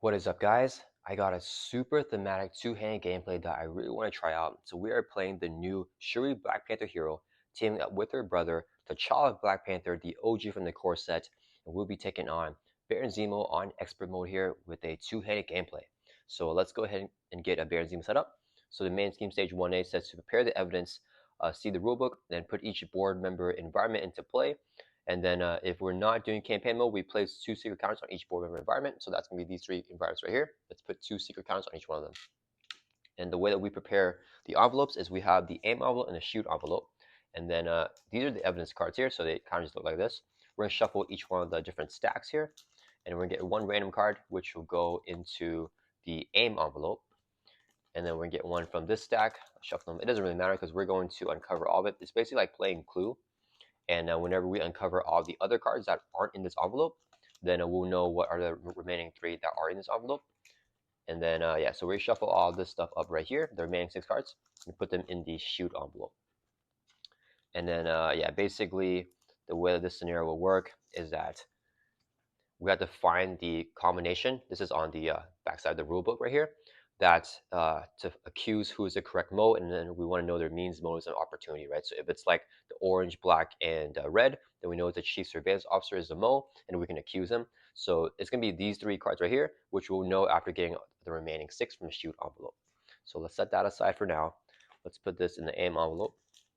What is up, guys? I got a super thematic two-handed gameplay that I really want to try out. So we are playing the new Shuri Black Panther hero, teaming up with her brother T'Challa Black Panther, the OG from the core set, and we'll be taking on Baron Zemo on expert mode here with a two-handed gameplay. So let's go ahead and get a Baron Zemo set up. So the main scheme stage 1A says to prepare the evidence, see the rulebook, then put each board member environment into play. And then if we're not doing campaign mode, we place 2 secret counters on each board member environment. So that's going to be these 3 environments right here. Let's put 2 secret counters on each one of them. And the way that we prepare the envelopes is we have the aim envelope and the shoot envelope. And then these are the evidence cards here. So they kind of just look like this. We're going to shuffle each one of the different stacks here. And we're going to get one random card, which will go into the aim envelope. And then we're going to get one from this stack. Shuffle them. It doesn't really matter because we're going to uncover all of it. It's basically like playing Clue. And whenever we uncover all the other cards that aren't in this envelope, then we'll know what are the remaining 3 that are in this envelope. And then, yeah, so we shuffle all this stuff up right here, the remaining 6 cards, and put them in the shoot envelope. And then, yeah, basically, the way that this scenario will work is that we have to find the combination. This is on the backside of the rule book right here. That to accuse who is the correct mode, and then we want to know their means, motives, and opportunity, right? So if it's like the orange, black, and red, then we know the chief surveillance officer is the mole, and we can accuse him. So it's gonna be these 3 cards right here, which we'll know after getting the remaining 6 from the shoot envelope. So let's set that aside for now. Let's put this in the aim envelope,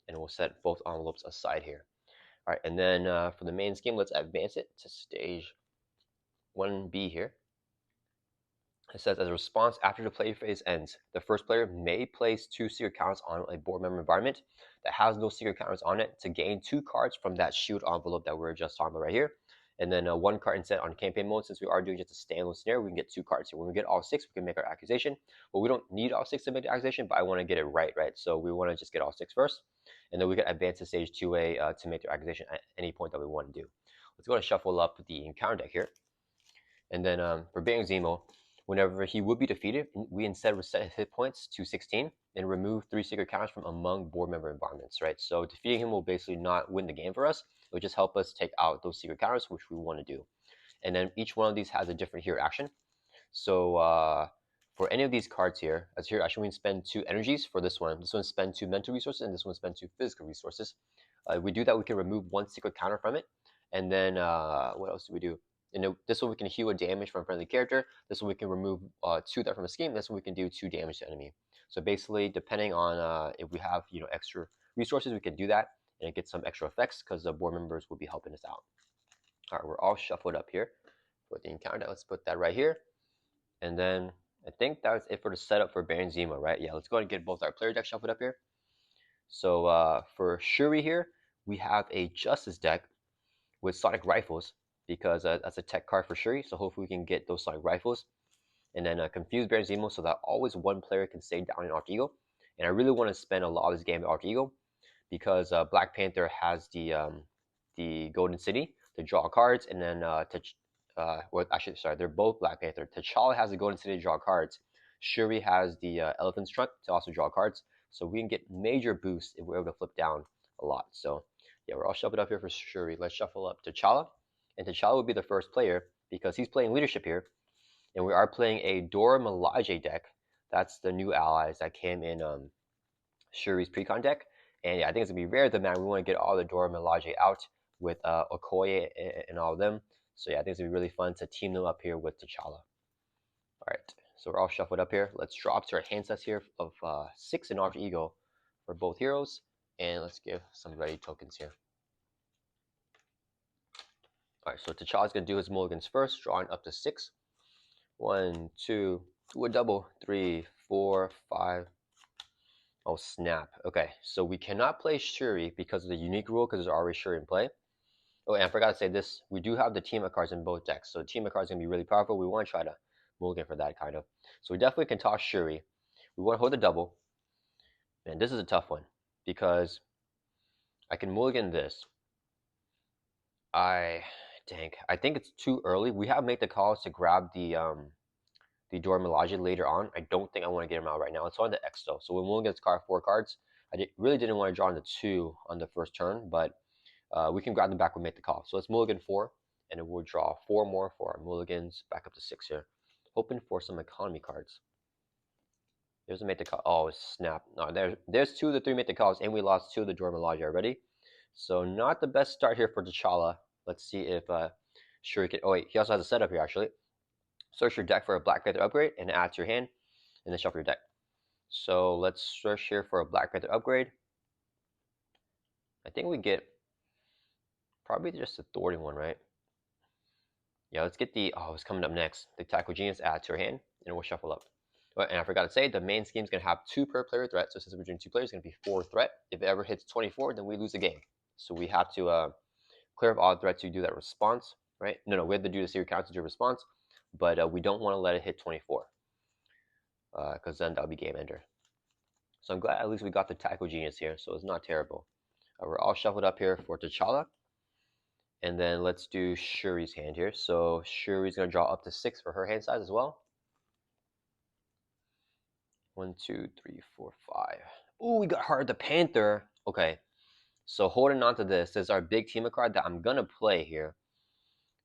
and we'll set both envelopes aside here. All right, and then for the main scheme, let's advance it to stage 1B here. It says, as a response after the play phase ends, the first player may place 2 secret counters on a board member environment that has no secret counters on it to gain 2 cards from that shoot envelope that we are just talking about right here. And then 1 card instead on campaign mode. Since we are doing just a standalone scenario, we can get 2 cards here. When we get all 6, we can make our accusation. Well, we don't need all 6 to make the accusation, but I want to get it right? So we want to just get all 6 first. And then we can advance to stage 2A to make the accusation at any point that we want to do. Let's go and shuffle up the encounter deck here. And then for Baron Zemo, whenever he would be defeated, we instead reset his hit points to 16 and remove 3 secret counters from among board member environments, right? So defeating him will basically not win the game for us. It will just help us take out those secret counters, which we want to do. And then each one of these has a different hero action. So for any of these cards here, as here action, we can spend 2 energies for this one. This one spend 2 mental resources, and this one spend 2 physical resources. We do that, we can remove 1 secret counter from it. And then what else do we do? And this one we can heal a damage from a friendly character. This one we can remove 2 that from a scheme. This one we can do 2 damage to enemy. So basically, depending on if we have extra resources, we can do that and it gets some extra effects because the board members will be helping us out. All right, we're all shuffled up here for the encounter. Let's put that right here, and then I think that's it for the setup for Baron Zemo, right? Yeah, let's go ahead and get both our player decks shuffled up here. So for Shuri here, we have a Justice deck with Sonic Rifles, because that's a tech card for Shuri, so hopefully we can get those Sonic Rifles. And then confuse Baron Zemo so that always 1 player can stay down in Alter Ego. And I really want to spend a lot of this game in Alter Ego because Black Panther has the Golden City to draw cards, and then well, actually, sorry, they're both Black Panther. T'Challa has the Golden City to draw cards. Shuri has the Elephant's Trunk to also draw cards. So we can get major boosts if we're able to flip down a lot. So yeah, we're all shuffled up here for Shuri. Let's shuffle up T'Challa. And T'Challa will be the first player because he's playing leadership here. And we are playing a Dora Milaje deck. That's the new allies that came in Shuri's precon deck. And yeah, I think it's going to be rare that, man, we want to get all the Dora Milaje out with Okoye and all of them. So yeah, I think it's going to be really fun to team them up here with T'Challa. All right, so we're all shuffled up here. Let's draw up to our hand sets here of 6 in Alter Ego for both heroes. And let's give some ready tokens here. All right, so T'Challa's going to do his mulligans first, drawing up to 6. 1, 2, do a double, 3, 4, 5. Oh, snap. Okay, so we cannot play Shuri because of the unique rule, because there's already Shuri in play. Oh, and I forgot to say this. We do have the team-up cards in both decks, so the team-up cards are going to be really powerful. We want to try to mulligan for that, kind of. So we definitely can toss Shuri. We want to hold the double. Man, this is a tough one because I can mulligan this. Dang, I think it's too early. We have made the calls to grab the Dora Milaje later on. I don't think I want to get him out right now. It's on the X though. So when Mulligan gets card 4 cards, I really didn't want to draw into 2 on the first turn, but we can grab them back when we make the call. So let's Mulligan 4, and then we'll draw 4 more for our Mulligans back up to 6 here. Hoping for some economy cards. There's a make the call. Oh snap! No, there's 2 of the 3 make the calls, and we lost 2 of the Jordan Melage already. So not the best start here for T'Challa. Let's see if Shuri can. Oh wait, he also has a setup here actually. Search your deck for a Black Panther upgrade and add to your hand, and then shuffle your deck. So let's search here for a Black Panther upgrade. I think we get probably just the Thwarting one, right? Yeah, let's get the, oh, it's coming up next. The Tackle Genius, add to your hand, and we'll shuffle up. Oh, and I forgot to say, the main scheme is going to have 2 per player threat. So since we're doing 2 players, it's going to be 4 threat. If it ever hits 24, then we lose the game. So we have to clear up all threats to do that response, right? No, we have to do the series count to do a response, but we don't want to let it hit 24, because then that'll be game ender. So I'm glad at least we got the Tackle Genius here, so it's not terrible. We're all shuffled up here for T'Challa. And then let's do Shuri's hand here. So Shuri's going to draw up to 6 for her hand size as well. 1, 2, 3, 4, 5. Ooh, we got her the Panther. Okay, so holding on to this is our big team card that I'm going to play here.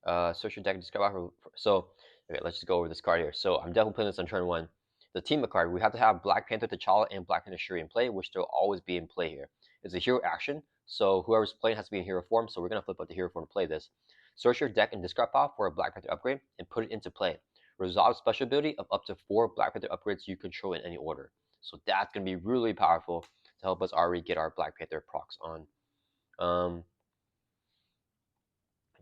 Search your deck and describe out. So, okay, let's just go over this card here. So I'm definitely playing this on turn 1. The team card, we have to have Black Panther T'Challa and Black Panther Shuri in play, which they'll always be in play here. It's a hero action, so whoever's playing has to be in hero form, so we're going to flip out the hero form to play this. Search your deck and discard pile for a Black Panther upgrade and put it into play. Resolve special ability of up to 4 Black Panther upgrades you control in any order. So that's going to be really powerful to help us already get our Black Panther procs on.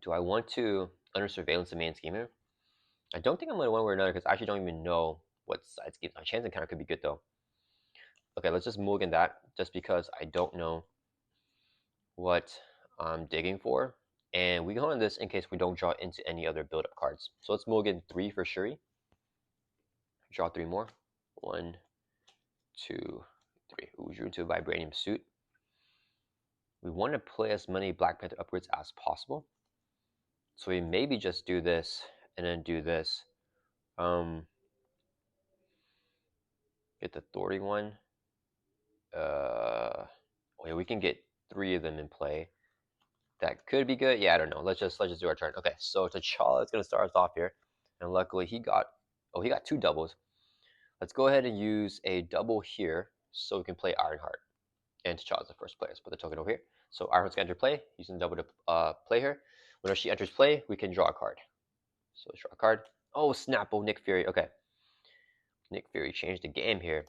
Do I want to under surveillance the main scheme here? I don't think I'm going to one way or another because I actually don't even know what side scheme. My chance encounter could be good though. Okay, let's just mulligan that just because I don't know what I'm digging for. And we go on this in case we don't draw into any other build-up cards. So let's mulligan 3 for Shuri. Draw 3 more. 1, 2, 3. Ooh, drew into a Vibranium suit. We want to play as many Black Panther upgrades as possible. So we maybe just do this and then do this. Get the Thwarting one. Oh yeah, we can get 3 of them in play. That could be good. Yeah, I don't know. Let's just do our turn. Okay, so T'Challa is gonna start us off here, and luckily he got 2 doubles. Let's go ahead and use a double here so we can play Ironheart. And T'Challa's the first player. Let's put the token over here. So Ironheart's gonna enter play using the double to play her. Whenever she enters play, we can draw a card. So let's draw a card. Oh snap! Oh, Nick Fury. Okay, Nick Fury changed the game here.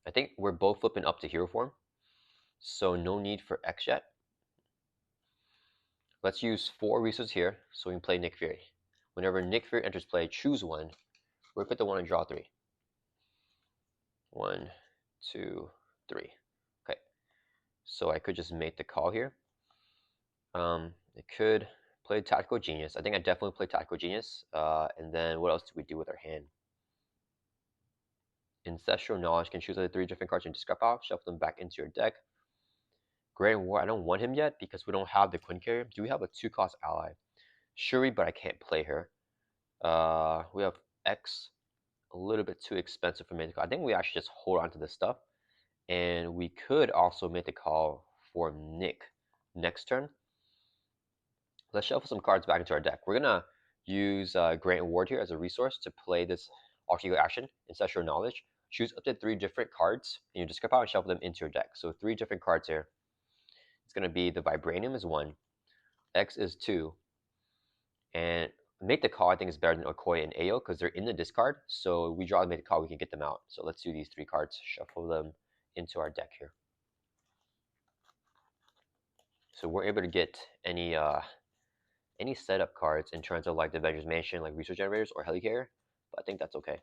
I think we're both flipping up to hero form, so no need for X yet. Let's use 4 resources here so we can play Nick Fury. Whenever Nick Fury enters play, choose 1. We'll put the 1 and draw 3. 1, 2, 3. Okay, so I could just make the call here. It could play Tactical Genius. I think I definitely play Tactical Genius. And then what else do we do with our hand? Ancestral Knowledge can choose either 3 different cards in discard pile, shuffle them back into your deck. Grand War, I don't want him yet because we don't have the Quinn carrier. Do we have a 2-cost ally? Shuri, but I can't play her. We have X, a little bit too expensive for me to call. I think we actually just hold on to this stuff. And we could also make the call for Nick next turn. Let's shuffle some cards back into our deck. We're going to use Grant Ward here as a resource to play this alter ego action, Ancestral Knowledge. Choose up to 3 different cards in your discard pile and shuffle them into your deck. So 3 different cards here. It's going to be the Vibranium is 1, X is 2, and make the call I think is better than Okoye and Ayo because they're in the discard. So we draw and make the call, we can get them out. So let's do these 3 cards, shuffle them into our deck here. So we're able to get any setup cards in terms of like the Avengers Mansion, like Resource Generators or Helicarrier, but I think that's okay.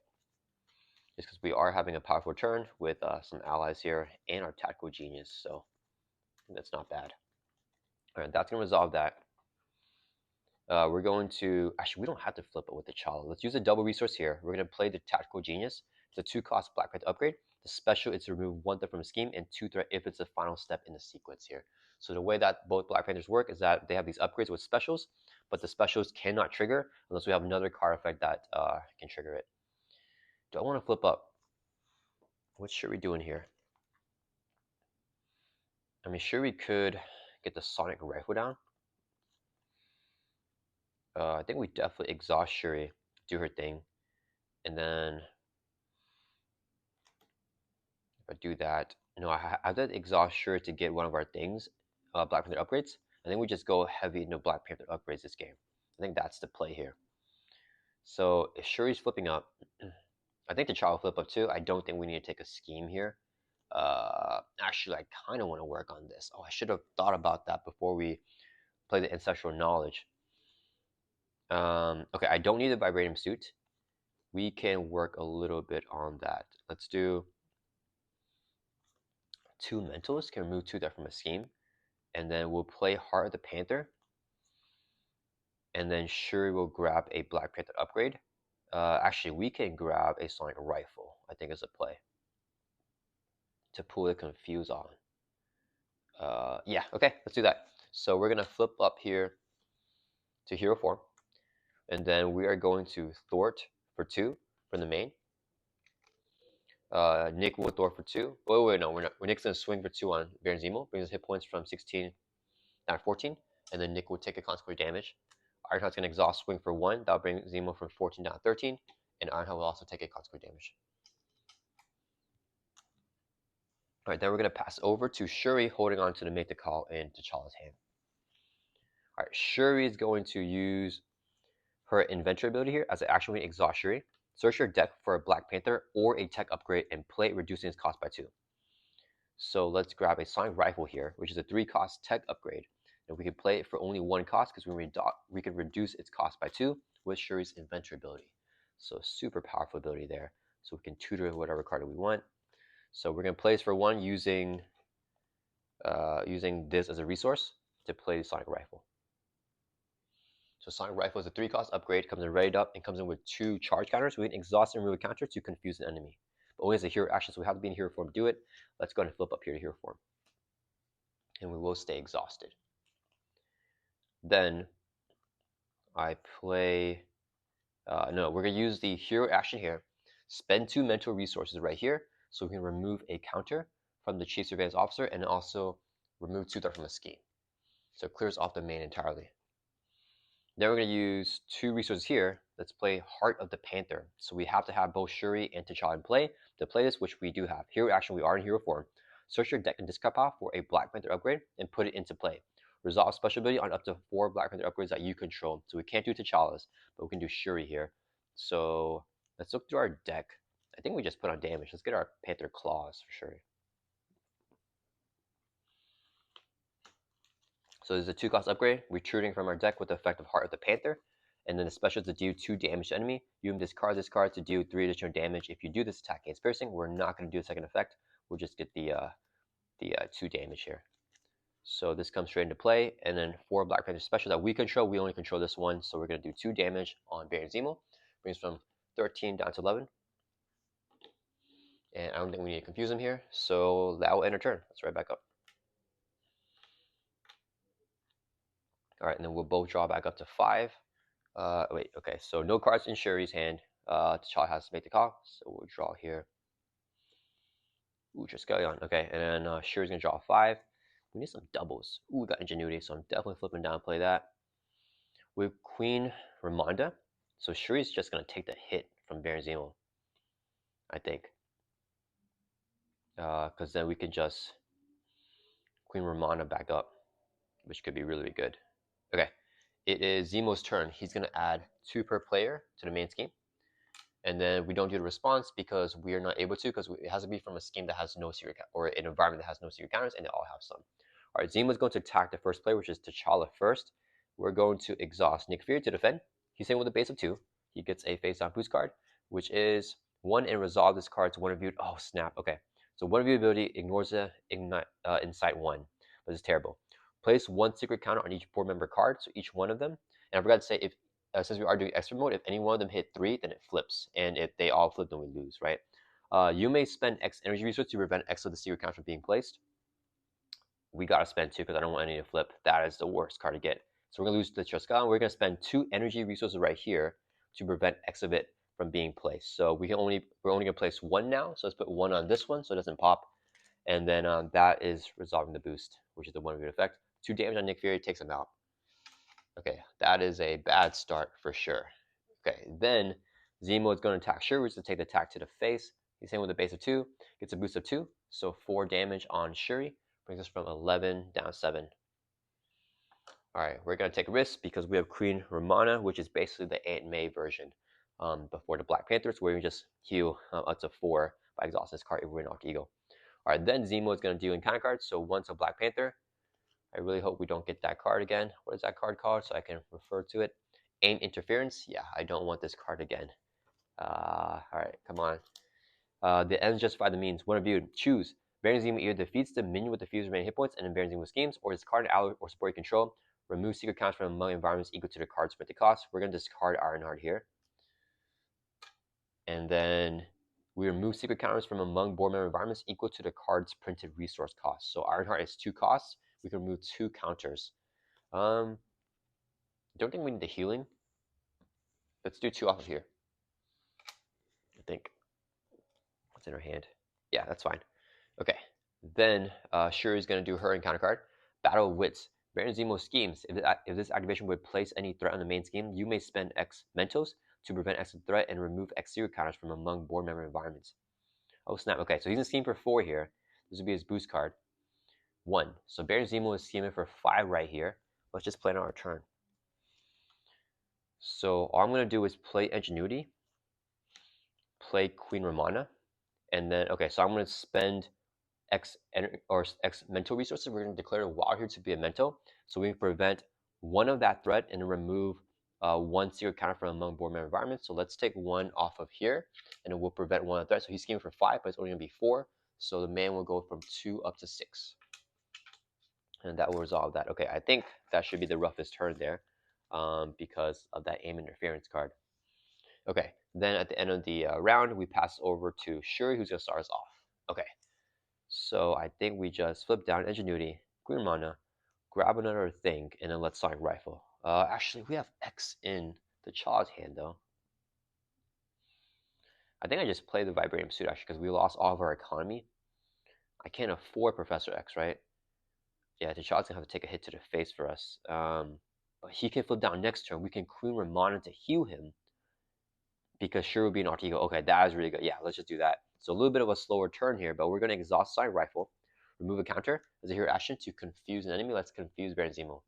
Just because we are having a powerful turn with some allies here and our Tactical Genius, so that's not bad. All right, that's going to resolve that. We're going to, actually, we don't have to flip it with the T'Challa. Let's use a double resource here. We're going to play the Tactical Genius. It's a 2-cost Black Panther upgrade. The special is to remove 1 threat from a scheme and 2 threat if it's the final step in the sequence here. So the way that both Black Panthers work is that they have these upgrades with specials, but the specials cannot trigger unless we have another card effect that can trigger it. Do I want to flip up? What should we doing here? I mean, sure we could get the Sonic Rifle down. I think we definitely exhaust Shuri, do her thing, and then if I do that, no, I have to exhaust Shuri to get one of our things, Black Panther upgrades. I think we just go heavy into Black Panther upgrades this game. I think that's the play here. So if Shuri's flipping up, I think the T'Challa will flip up too. I don't think we need to take a scheme here. Actually, I kind of want to work on this. Oh, I should have thought about that before we play the ancestral knowledge. Okay, I don't need the vibranium suit. We can work a little bit on that. Let's do 2 mentals. Can remove 2 that from a scheme, and then we'll play Heart of the Panther, and then Shuri will grab a Black Panther upgrade. Actually, we can grab a sonic rifle. I think is a play to pull the confuse on. Yeah, okay, let's do that. So we're gonna flip up here to hero form, and then we are going to thwart for 2 from the main. Nick will thwart for 2. Wait, no, we're not. Nick's gonna swing for 2 on Baron Zemo, brings his hit points from 16 down to 14, and then Nick will take a consequence damage. Ironheart's gonna exhaust swing for 1. That'll bring Zemo from 14 down to 13, and Ironheart will also take a consequence damage. All right, then we're gonna pass over to Shuri, holding on to the make the call in T'Challa's hand. All right, Shuri is going to use her inventory ability here as an action. We exhaust Shuri. Search your deck for a Black Panther or a tech upgrade and play it, reducing its cost by 2. So let's grab a sonic rifle here, which is a 3-cost tech upgrade. And we can play it for only 1 cost because we can reduce its cost by 2 with Shuri's inventory ability. So super powerful ability there. So we can tutor whatever card we want. So we're going to play this for 1 using this as a resource to play the sonic rifle. So sonic rifle is a 3-cost upgrade, comes in readied up, and comes in with 2 charge counters. We can exhaust and remove a counter to confuse an enemy. But only as a hero action, so we have to be in hero form to do it. Let's go ahead and flip up here to hero form. And we will stay exhausted. Then I play, no, we're going to use the hero action here. Spend 2 mental resources right here, so we can remove a counter from the Chief Surveillance Officer and also remove 2 that from a scheme. So it clears off the main entirely. Then we're going to use 2 resources here. Let's play Heart of the Panther. So we have to have both Shuri and T'Challa in play to play this, which we do have. Hero action, we are in hero form. Search your deck and discard pile for a Black Panther upgrade and put it into play. Resolve special ability on up to 4 Black Panther upgrades that you control. So we can't do T'Challa's, but we can do Shuri here. So let's look through our deck. I think we just put on damage. Let's get our Panther Claws for Shuri. So there's a 2-cost upgrade, retreating from our deck with the effect of Heart of the Panther. And then the special is to deal 2 damage to enemy. You can discard this card to deal 3 additional damage. If you do this attack against piercing, we're not going to do the second effect. We'll just get the 2 damage here. So this comes straight into play. And then 4 Black Panther special that we control. We only control this one. So we're going to do 2 damage on Baron Zemo. Brings from 13 down to 11. And I don't think we need to confuse him here. So that will end our turn. Let's right back up. All right, and then we'll both draw back up to 5. Wait, okay, so no cards in Shuri's hand. T'Challa has to make the call, so we'll draw here. Ooh, Triskelion. Okay, and then Shuri's gonna draw 5. We need some doubles. Ooh, we got Ingenuity, so I'm definitely flipping down, play that. With Queen Ramonda, so Shuri's just gonna take the hit from Baron Zemo, I think. Because then we can just Queen Ramonda back up, which could be really, really good. Okay, it is Zemo's turn. He's going to add 2 per player to the main scheme. And then we don't do the response because we are not able to, because it has to be from a scheme that has no secret, or an environment that has no secret counters, and they all have some. All right, Zemo's going to attack the first player, which is T'Challa first. We're going to exhaust Nick Fury to defend. He's hitting with a base of 2. He gets a face-down boost card, which is 1, and resolve this card to 1 viewed. Oh, snap. Okay, so 1 viewed ability ignores the Insight 1, but it's terrible. Place 1 secret counter on each board member card, so each one of them. And I forgot to say, if since we are doing expert mode, if any one of them hit 3, then it flips. And if they all flip, then we lose, right? You may spend X energy resource to prevent X of the secret counter from being placed. We gotta spend 2 because I don't want any to flip. That is the worst card to get. So we're gonna lose the Triskelion. We're gonna spend 2 energy resources right here to prevent X of it from being placed. So we're only gonna place 1 now. So let's put 1 on this one so it doesn't pop. And then that is resolving the boost, which is the 1 viewed effect. 2 damage on Nick Fury takes him out. Okay, that is a bad start for sure. Okay, then Zemo is going to attack Shuri, which is to take the attack to the face. He's hitting with a base of 2, gets a boost of 2, so 4 damage on Shuri, brings us from 11 down 7. Alright, we're going to take a risk because we have Queen Romana, which is basically the Aunt May version before the Black Panthers, where you just heal up to 4 by exhausting this card if we're an Alter Ego. Alright, then Zemo is going to deal in counter cards, so once a Black Panther. I really hope we don't get that card again. What is that card called so I can refer to it? Aim Interference. Yeah, I don't want this card again. Alright, come on. The ends justify the means. One of you choose. Baron Zemo either defeats the minion with the fewest remaining hit points and then Baron Zemo schemes, or discard an ally or support you control. Remove secret counts from among environments equal to the card's printed cost. We're going to discard Ironheart here. And then we remove secret counters from among board member environments equal to the card's printed resource cost. So Ironheart is 2 costs. We can remove 2 counters. Don't think we need the healing. Let's do 2 off of here. I think. What's in her hand? Yeah, that's fine. Okay. Then Shuri is going to do her encounter card. Battle of Wits. Baron Zemo schemes. If this activation would place any threat on the main scheme, you may spend X Mentos to prevent X threat and remove X secret counters from among board member environments. Oh snap. Okay, so he's going to scheme for 4 here. This would be his boost card. 1. So Baron Zemo is scheming for 5 right here. Let's just play it on our turn. So all I'm going to do is play Ingenuity, play Queen Romana, and then, okay, so I'm going to spend X mental resources. We're going to declare a wild here to be a mental, so we can prevent 1 of that threat and remove 1 secret counter from among board member environments. So let's take 1 off of here, and it will prevent 1 of the threat. So he's scheming for 5, but it's only going to be 4. So the man will go from 2 up to 6. And that will resolve that. Okay, I think that should be the roughest turn there because of that aim interference card. Okay, then at the end of the round, we pass over to Shuri, who's going to start us off. Okay, so I think we just flip down Ingenuity, Queen Mana, grab another thing, and then let's Sonic Rifle. Actually, we have X in the Challa's hand, though. I think I just played the Vibranium Suit, actually, because we lost all of our economy. I can't afford Professor X, right? Yeah, T'Challa's gonna have to take a hit to the face for us. But he can flip down next turn. We can Queen Ramona to heal him because Shuri will be an Alter Ego. Okay, that is really good. Yeah, let's just do that. So a little bit of a slower turn here, but we're gonna exhaust Sonic Rifle, remove a counter as a hero action to confuse an enemy. Let's confuse Baron Zemo.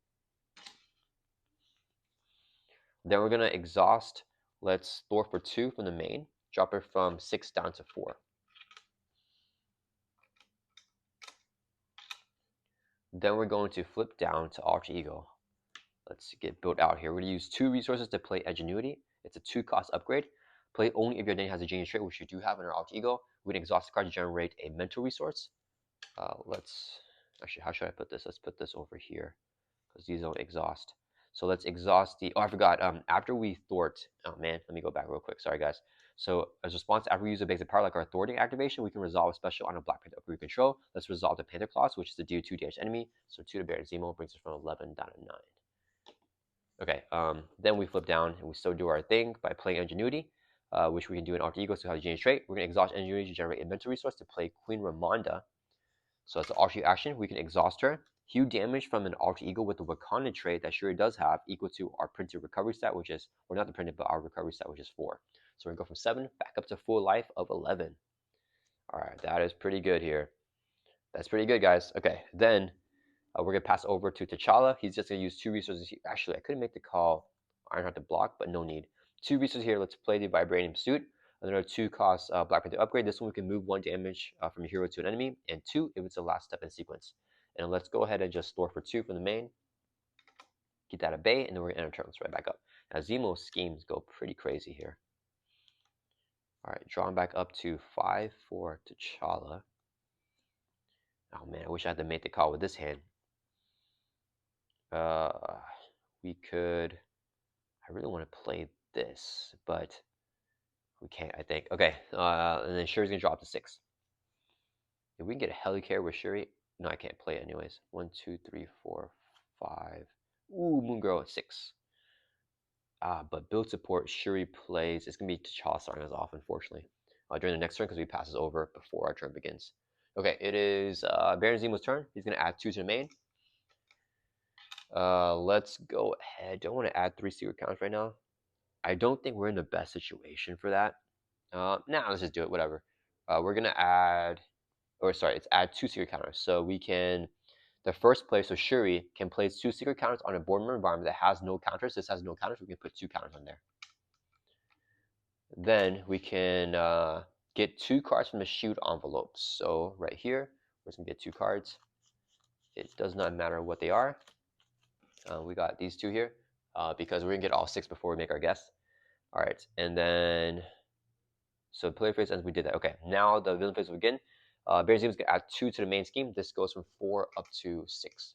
Then we're gonna exhaust. Let's store for 2 from the main, drop it from 6 down to 4. Then we're going to flip down to Alter Ego. Let's get built out here. We're going to use 2 resources to play Ingenuity. It's a 2-cost upgrade. Play only if your identity has a genius trait, which you do have in our Alter Ego. We can exhaust the card to generate a mental resource. Actually, how should I put this? Let's put this over here because these don't exhaust. So let's exhaust the, oh, I forgot. After we thwart, oh man, let me go back real quick. Sorry, guys. So as a response, after we use a basic power like our thwarting activation, we can resolve a special on a Black Panther we control. Let's resolve the Panther Clause, which is to deal 2 damage to enemy. So 2 to Baron Zemo brings us from 11 down to 9. Okay, then we flip down and we still do our thing by playing Ingenuity, which we can do in Alter Ego, so have a genius trait. We're going to exhaust Ingenuity to generate a mental resource to play Queen Ramonda. So as an Alter Ego action, we can exhaust her, heal damage from an Alter Ego with the Wakanda trait that Shuri does have, equal to our printed recovery stat, which is, or not the printed, but our recovery stat, which is 4. So we're going to go from 7 back up to full life of 11. All right, that is pretty good here. That's pretty good, guys. Okay, then we're going to pass over to T'Challa. He's just going to use 2 resources. Actually, I couldn't make the call Ironheart to block, but no need. 2 resources here. Let's play the Vibranium Suit. Another 2-cost Black Panther upgrade. This one we can move 1 damage from a hero to an enemy, and 2 if it's the last step in sequence. And let's go ahead and just store for 2 from the main. Keep that at bay, and then we're going to enter turns right back up. Now, Zemo's schemes go pretty crazy here. All right, drawing back up to 5 for T'Challa. Oh man, I wish I had to make the call with this hand. We could, I really want to play this, but we can't, I think. Okay, and then Shuri's going to drop to 6. If we can get a Helicarrier with Shuri, no, I can't play it anyways. 1, 2, 3, 4, 5. Ooh, Moon Girl at 6. But build support, Shuri plays, it's going to be T'Challa starting us off, unfortunately, during the next turn because we passes over before our turn begins. Okay, it is Baron Zemo's turn. He's going to add 2 to the main. Let's go ahead. Don't want to add 3 secret counters right now. I don't think we're in the best situation for that. Nah, let's just do it. Whatever. We're gonna add, or sorry, it's add 2 secret counters. So we can, the first player, so Shuri, can place 2 secret counters on a board member environment that has no counters. This has no counters. We can put 2 counters on there. Then we can get 2 cards from the shoot envelopes. So right here, we're just gonna get 2 cards. It does not matter what they are. We got these 2 here because we're gonna get all 6 before we make our guess. All right, and then so player phase ends. We did that. Okay, now the villain phase will begin. Bear Zemo is gonna add 2 to the main scheme. This goes from 4 up to 6.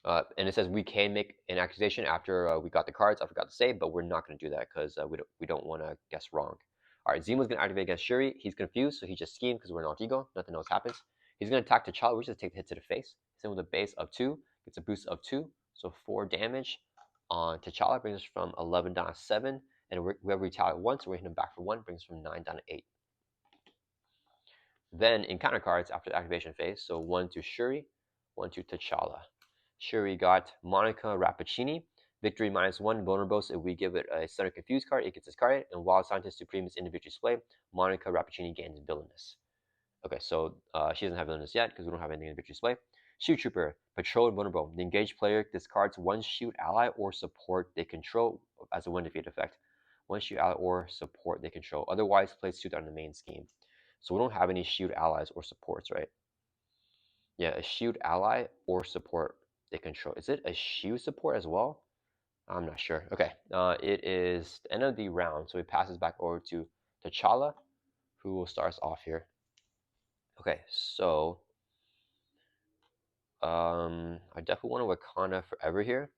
And it says we can make an accusation after we got the cards. I forgot to say, but we're not going to do that because we don't want to guess wrong. All right, Zemo's going to activate against Shuri. He's confused, so he just schemed because we're an alt ego. Nothing else happens. He's going to attack T'Challa. We just take the hit to the face. He's in with a base of 2. Gets a boost of 2, so 4 damage on T'Challa. Brings us from 11 down to 7. And we have retaliate 1, so we're hitting him back for 1. Brings us from 9 down to 8. Then in counter cards after the activation phase, so 1 to Shuri, 1 to T'Challa. Shuri got Monica Rappaccini. Victory -1, vulnerable. So if we give it a Center Confused card, it gets this card. And while Scientist Supreme is in the victory display, Monica Rappaccini gains villainous. Okay, so she doesn't have villainous yet because we don't have anything in the victory display. Shoot Trooper, Patrol and Vulnerable. The engaged player discards 1 shoot ally or support they control as a win defeat effect. 1 shoot ally or support they control. Otherwise, place 2 on the main scheme. So we don't have any shoot allies or supports, right? Yeah, a shield ally or support they control. Is it a shield support as well? I'm not sure. Okay, it is the end of the round, so it passes back over to T'Challa, who will start us off here. Okay, so I definitely want a Wakanda Forever here.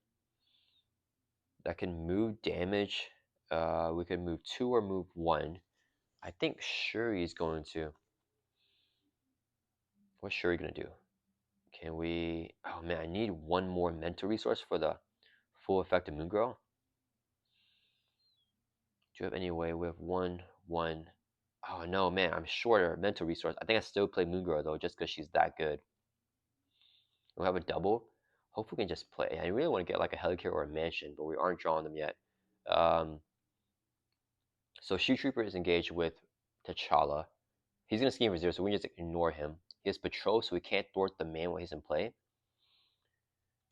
That can move damage. We can move 2 or move 1. I think Shuri is going to. What's Shuri gonna do? Can we? Oh man, I need 1 more mental resource for the full effect of Moon Girl. Do you have any way? We have 1, 1. Oh no, man, I'm shorter. Mental resource. I think I still play Moon Girl though, just because she's that good. We have a double. Hopefully we can just play. I really want to get like a Helicarrier or a Mansion, but we aren't drawing them yet. So Shoe Trooper is engaged with T'Challa. He's gonna scheme for 0, so we can just ignore him. He has Patrol, so we can't thwart the man while he's in play.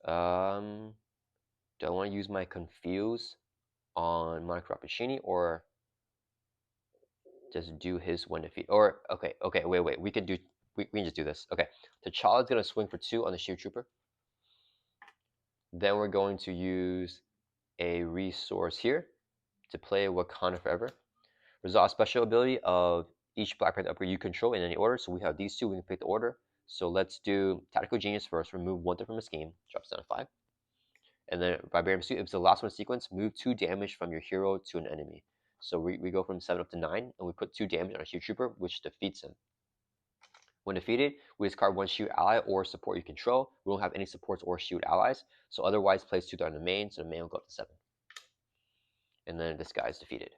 Do I want to use my Confuse on Monica Rappaccini or just do his 1 defeat? Or okay, wait. We can just do this. Okay, T'Challa's gonna swing for 2 on the Shield Trooper. Then we're going to use a resource here to play Wakanda Forever. Resolve special ability of each Black Panther upgrade you control in any order. So we have these 2. We can pick the order. So let's do Tactical Genius first. Remove 1 thing from a scheme. Drops down to 5. And then Barbarian Pursuit, if it's the last one sequence, move 2 damage from your hero to an enemy. So we go from 7 up to 9, and we put 2 damage on a Shield Trooper, which defeats him. When defeated, we discard 1 shield ally or support you control. We don't have any supports or shield allies, so otherwise place 2 on the main, so the main will go up to 7. And then this guy is defeated.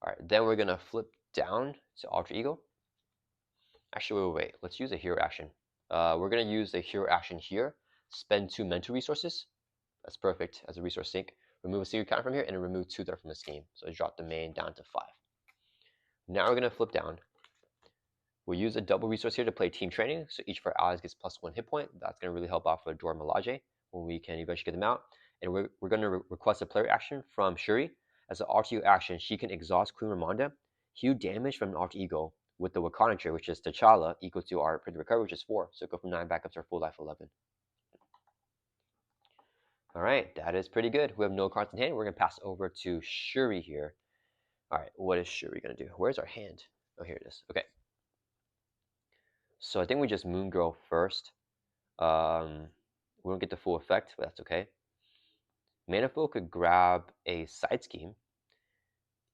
Alright, then we're going to flip down to Alter Ego. Actually, wait. Let's use a hero action. We're going to use the hero action here. Spend 2 mental resources. That's perfect as a resource sink. Remove a secret counter from here and remove 2 there from the scheme. So drop the main down to 5. Now we're going to flip down. We'll use a double resource here to play team training. So each of our allies gets +1 hit point. That's going to really help out for Dora Milaje when we can eventually get them out. And we're going to request a player action from Shuri. As an alter ego action, she can exhaust Queen Ramonda, heal damage from an alter ego with the Wakanda trait, which is T'Challa, equal to our Print Recovery, which is 4. So go from 9 back up to our full life 11. Alright, that is pretty good. We have no cards in hand. We're going to pass over to Shuri here. Alright, what is Shuri going to do? Where's our hand? Oh, here it is. Okay. So I think we just Moon Girl first. We don't get the full effect, but that's okay. Manifold could grab a side scheme.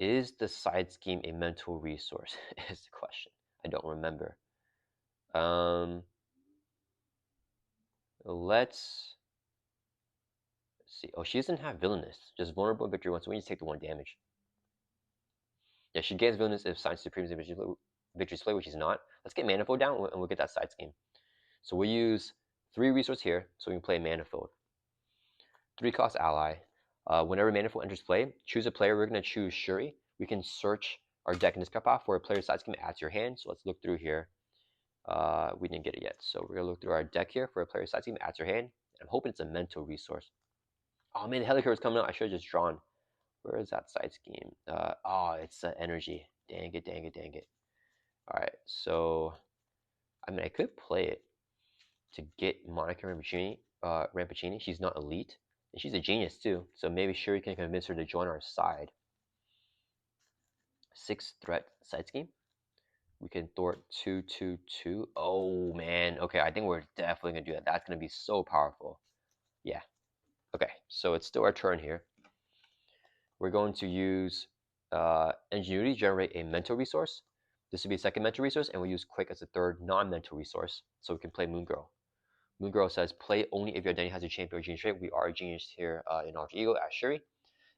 Is the side scheme a mental resource? Is the question. I don't remember. Let's see. Oh, she doesn't have villainous. Just vulnerable victory 1, so we need to take the 1 damage. Yeah, she gains villainous if Science Supreme is in victory display, which is not. Let's get Manifold down and we'll get that side scheme. So we'll use 3 resource here, so we can play Manifold. 3-cost ally. Whenever Manifold enters play, choose a player. We're going to choose Shuri. We can search our deck in this card path for a player's side scheme add to your hand. So let's look through here. We didn't get it yet. So we're going to look through our deck here for a player's side scheme add to your hand. I'm hoping it's a mental resource. Oh man, the Helicarrier is coming out. I should have just drawn. Where is that side scheme? Oh, it's energy. Dang it, dang it, dang it. All right, so I mean, I could play it to get Monica Rampacini. She's not elite, and she's a genius too. So maybe Shuri can convince her to join our side. 6 threat side scheme. We can thwart 2/2/2. Oh man, okay. I think we're definitely gonna do that. That's gonna be so powerful. Yeah. Okay, so it's still our turn here. We're going to use Ingenuity, generate a mental resource. This will be a second mental resource, and we'll use Quick as a third non-mental resource, so we can play Moon Girl. Moon Girl says, play only if your identity has a champion or genius trait. We are a genius here in Alter Ego as Shuri.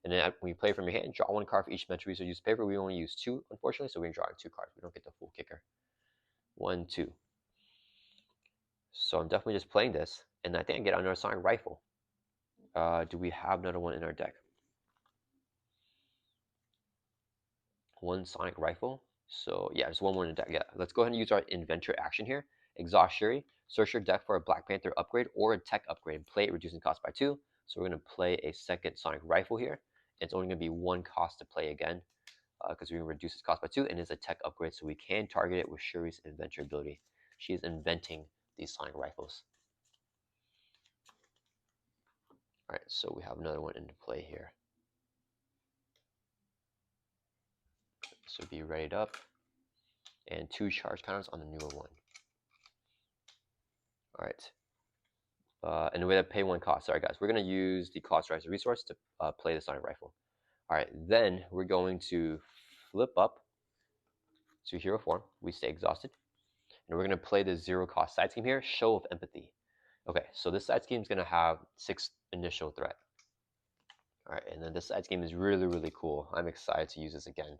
And then when you play from your hand, draw 1 card for each mental resource. Use paper. We only use 2, unfortunately, so we're going to draw 2 cards. We don't get the full kicker. 1, 2. So I'm definitely just playing this, and I think I get another Sonic Rifle. Do we have another one in our deck? 1 Sonic Rifle. So yeah, there's 1 more in the deck. Yeah, let's go ahead and use our Inventor action here. Exhaust Shuri. Search your deck for a Black Panther upgrade or a tech upgrade and play it, reducing cost by 2. So we're going to play a second Sonic Rifle here. It's only going to be 1 cost to play again because we're going to reduce its cost by 2, and it's a tech upgrade, so we can target it with Shuri's Inventor ability. She is inventing these Sonic Rifles. All right, so we have another one into play here. So be readied up, and 2 charge counters on the newer one. All right. And we have to pay 1 cost. Sorry, guys. We're going to use the cost as a resource to play the Sonic Rifle. All right. Then we're going to flip up to hero form. We stay exhausted. And we're going to play the 0-cost side scheme here, Show of Empathy. Okay, so this side scheme is going to have 6 initial threat. All right, and then this side scheme is really, really cool. I'm excited to use this again.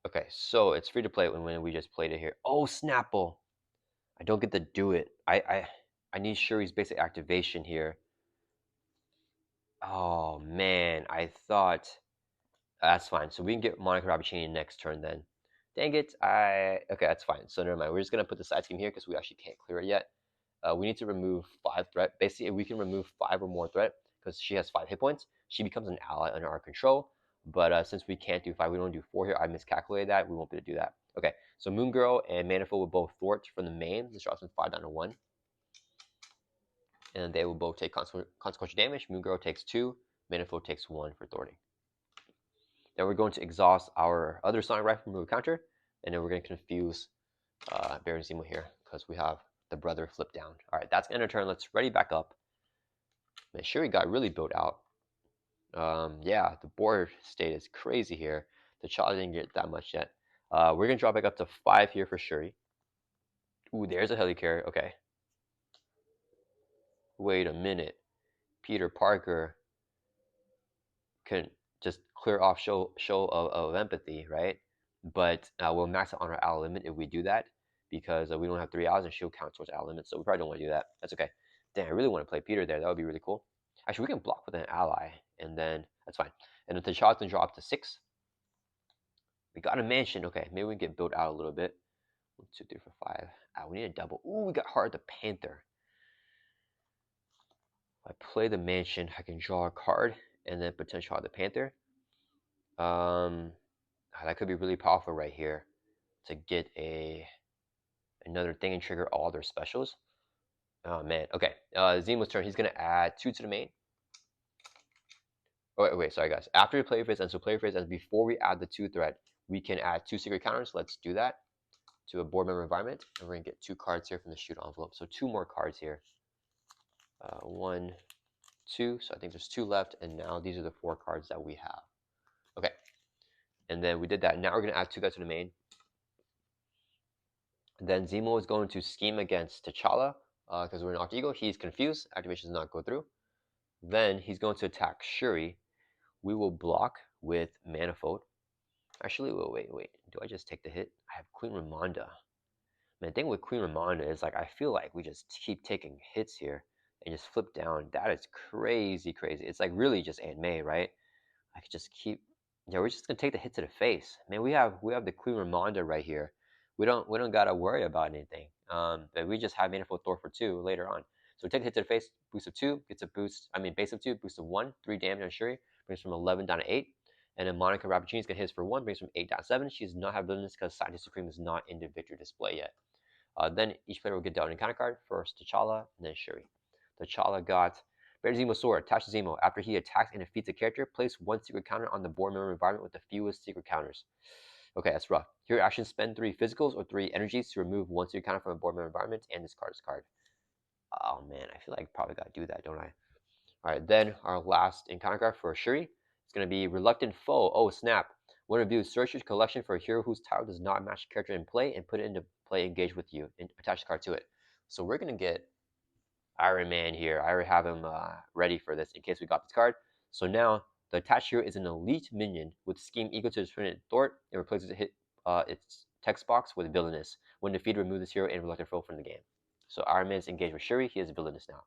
Okay, so it's free to play when we just played it here. Oh, Snapple! I don't get to do it. I need Shuri's basic activation here. Oh man, I thought that's fine. So we can get Monica Rabbicini next turn then. Dang it! Okay, that's fine. So never mind. We're just gonna put the side scheme here because we actually can't clear it yet. We need to remove 5 threat. Basically, if we can remove 5 or more threat, because she has 5 hit points, she becomes an ally under our control. But since we can't do 5, we don't do 4 here. I miscalculated that. We won't be able to do that. Okay, so Moon Girl and Manifold will both thwart from the main. This drops from 5 down to 1. And they will both take consequential damage. Moon Girl takes 2. Manifold takes 1 for thwarting. Then we're going to exhaust our other Sonic Rifle, remove counter, and then we're going to confuse Baron Zemo here because we have the brother flip down. All right, that's end of turn. Let's ready back up. Man, Shuri got really built out. Yeah, the board state is crazy here. The T'Challa didn't get that much yet. We're going to drop back up to 5 here for Shuri. Ooh, there's a Helicarrier. Okay. Wait a minute. Peter Parker can just clear off show of empathy, right? But we'll max out on our ally limit if we do that because we don't have 3 allies and she'll count towards ally limit. So we probably don't want to do that. That's okay. Damn, I really want to play Peter there. That would be really cool. Actually, we can block with an ally and then that's fine. And then T'Challa can drop to 6. We got a mansion. Okay, maybe we can get built out a little bit. 1, 2, 3, 4, 5. We need a double. Ooh, we got Heart the Panther. If I play the mansion, I can draw a card and then potential Heart the Panther. That could be really powerful right here to get another thing and trigger all their specials. Oh man, okay. Zemo's turn. He's gonna add 2 to the main. Oh wait, sorry guys. After the play phase ends, so play phase ends before we add the 2 threat, we can add 2 secret counters. Let's do that to a board member environment, and we're gonna get 2 cards here from the shoot envelope. So 2 more cards here. 1, 2. So I think there's 2 left, and now these are the 4 cards that we have. Okay. And then we did that. Now we're going to add 2 guys to the main. Then Zemo is going to scheme against T'Challa because we're in Alter Ego. He's confused. Activation does not go through. Then he's going to attack Shuri. We will block with Manifold. Actually, wait. Do I just take the hit? I have Queen Ramonda. Man, the thing with Queen Ramonda is like I feel like we just keep taking hits here and just flip down. That is crazy, crazy. It's like really just Aunt May, right? I could just keep. Yeah, we're just gonna take the hit to the face. Man, we have the Queen Ramonda right here. We don't gotta worry about anything. But we just have Manifold Thor for 2 later on. So we take the hit to the face, boost of 2, gets a boost. I mean base of 2, boost of 1, 3 damage on Shuri, brings from 11 down to 8. And then Monica Rappuccini's gonna hit us for 1, brings from 8 down to 7. She does not have abilities because Scientist Supreme is not in the victory display yet. Then each player will get dealt an encounter card. First T'Challa, and then Shuri. T'Challa got Bear Zemo Sword. Attached to Zemo. After he attacks and defeats a character, place 1 secret counter on the board member environment with the fewest secret counters. Okay, that's rough. Here, action spend 3 physicals or 3 energies to remove 1 secret counter from a board member environment and discard this card. Oh man, I feel like I probably gotta do that, don't I? Alright, then our last encounter card for Shuri is gonna be Reluctant Foe. Oh snap. When reviewed, search your collection for a hero whose title does not match the character in play and put it into play engaged with you and attach the card to it. So we're gonna get Iron Man here. I already have him ready for this in case we got this card. So now the attached hero is an elite minion with scheme equal to its trinity Thort. It replaces its text box with villainous. When defeated, remove this hero and Reluctant Foe from the game. So Iron Man is engaged with Shuri. He is villainous now.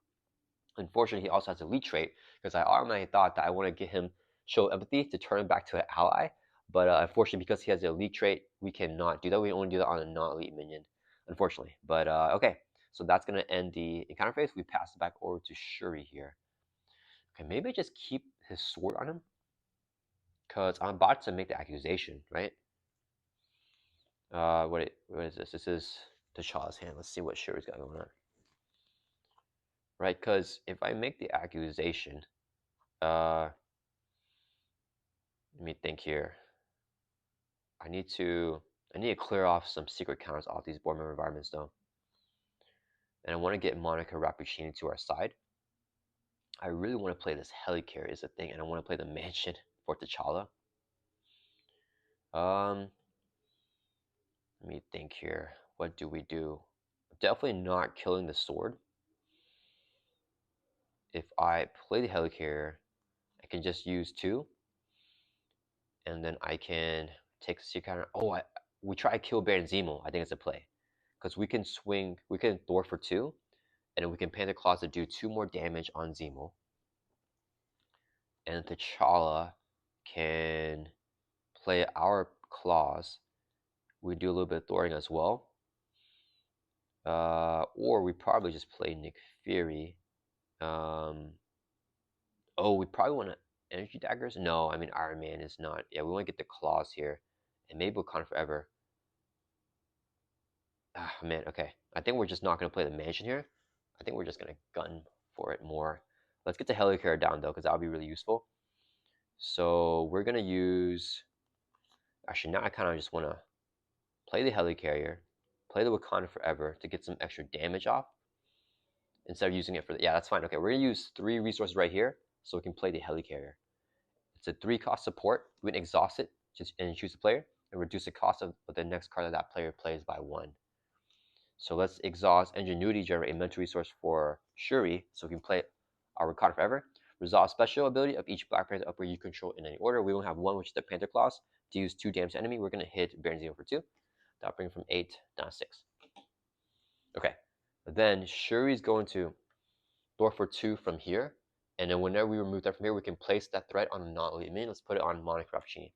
Unfortunately, he also has a elite trait because I automatically thought that I want to get him show empathy to turn him back to an ally. But unfortunately, because he has the elite trait, we cannot do that. We only do that on a non-elite minion, unfortunately. But okay, so that's going to end the encounter phase. We pass it back over to Shuri here. Okay, maybe I just keep his sword on him because I'm about to make the accusation, right? What is this? This is T'Challa's hand. Let's see what Shuri's got going on. Right, because if I make the accusation, let me think here. I need to clear off some secret counters off these board member environments though. And I want to get Monica Rappuccini to our side. I really want to play this helicarrier as a thing, and I want to play the mansion for T'Challa. Let me think here. What do we do? Definitely not killing the sword. If I play the helicarrier, I can just use 2. And then I can take the secret counter. Oh, we try to kill Baron Zemo. I think it's a play. Because we can swing, we can Thor for 2, and then we can Panther Claws to do 2 more damage on Zemo. And T'Challa can play our claws. We do a little bit of Thoring as well. Or we probably just play Nick Fury. Oh, we probably want to energy daggers. No, I mean Iron Man is not. Yeah, we want to get the claws here, and maybe Wakanda Forever. Ah man, okay. I think we're just not gonna play the mansion here. I think we're just gonna gun for it more. Let's get the helicarrier down though, because that'll be really useful. So we're gonna use. Actually, now I kind of just want to play the helicarrier, play the Wakanda Forever to get some extra damage off instead of using it for the. Yeah, that's fine. Okay, we're gonna use 3 resources right here so we can play the helicarrier. It's a 3 cost support. We can exhaust it and choose the player and reduce the cost of the next card that that player plays by 1. So let's exhaust Ingenuity, generate a mental resource for Shuri so we can play our Wakanda Forever. Resolve special ability of each Black Panther upper you control in any order. We only have 1, which is the Panther Claws. To use 2 damage to enemy, we're going to hit Baron Zemo for 2. That'll bring from 8 down to 6. Okay, then Shuri's going to Thor for 2 from here. And then whenever we remove that from here, we can place that threat on a non-elite minion. Let's put it on Monica Rappuccini.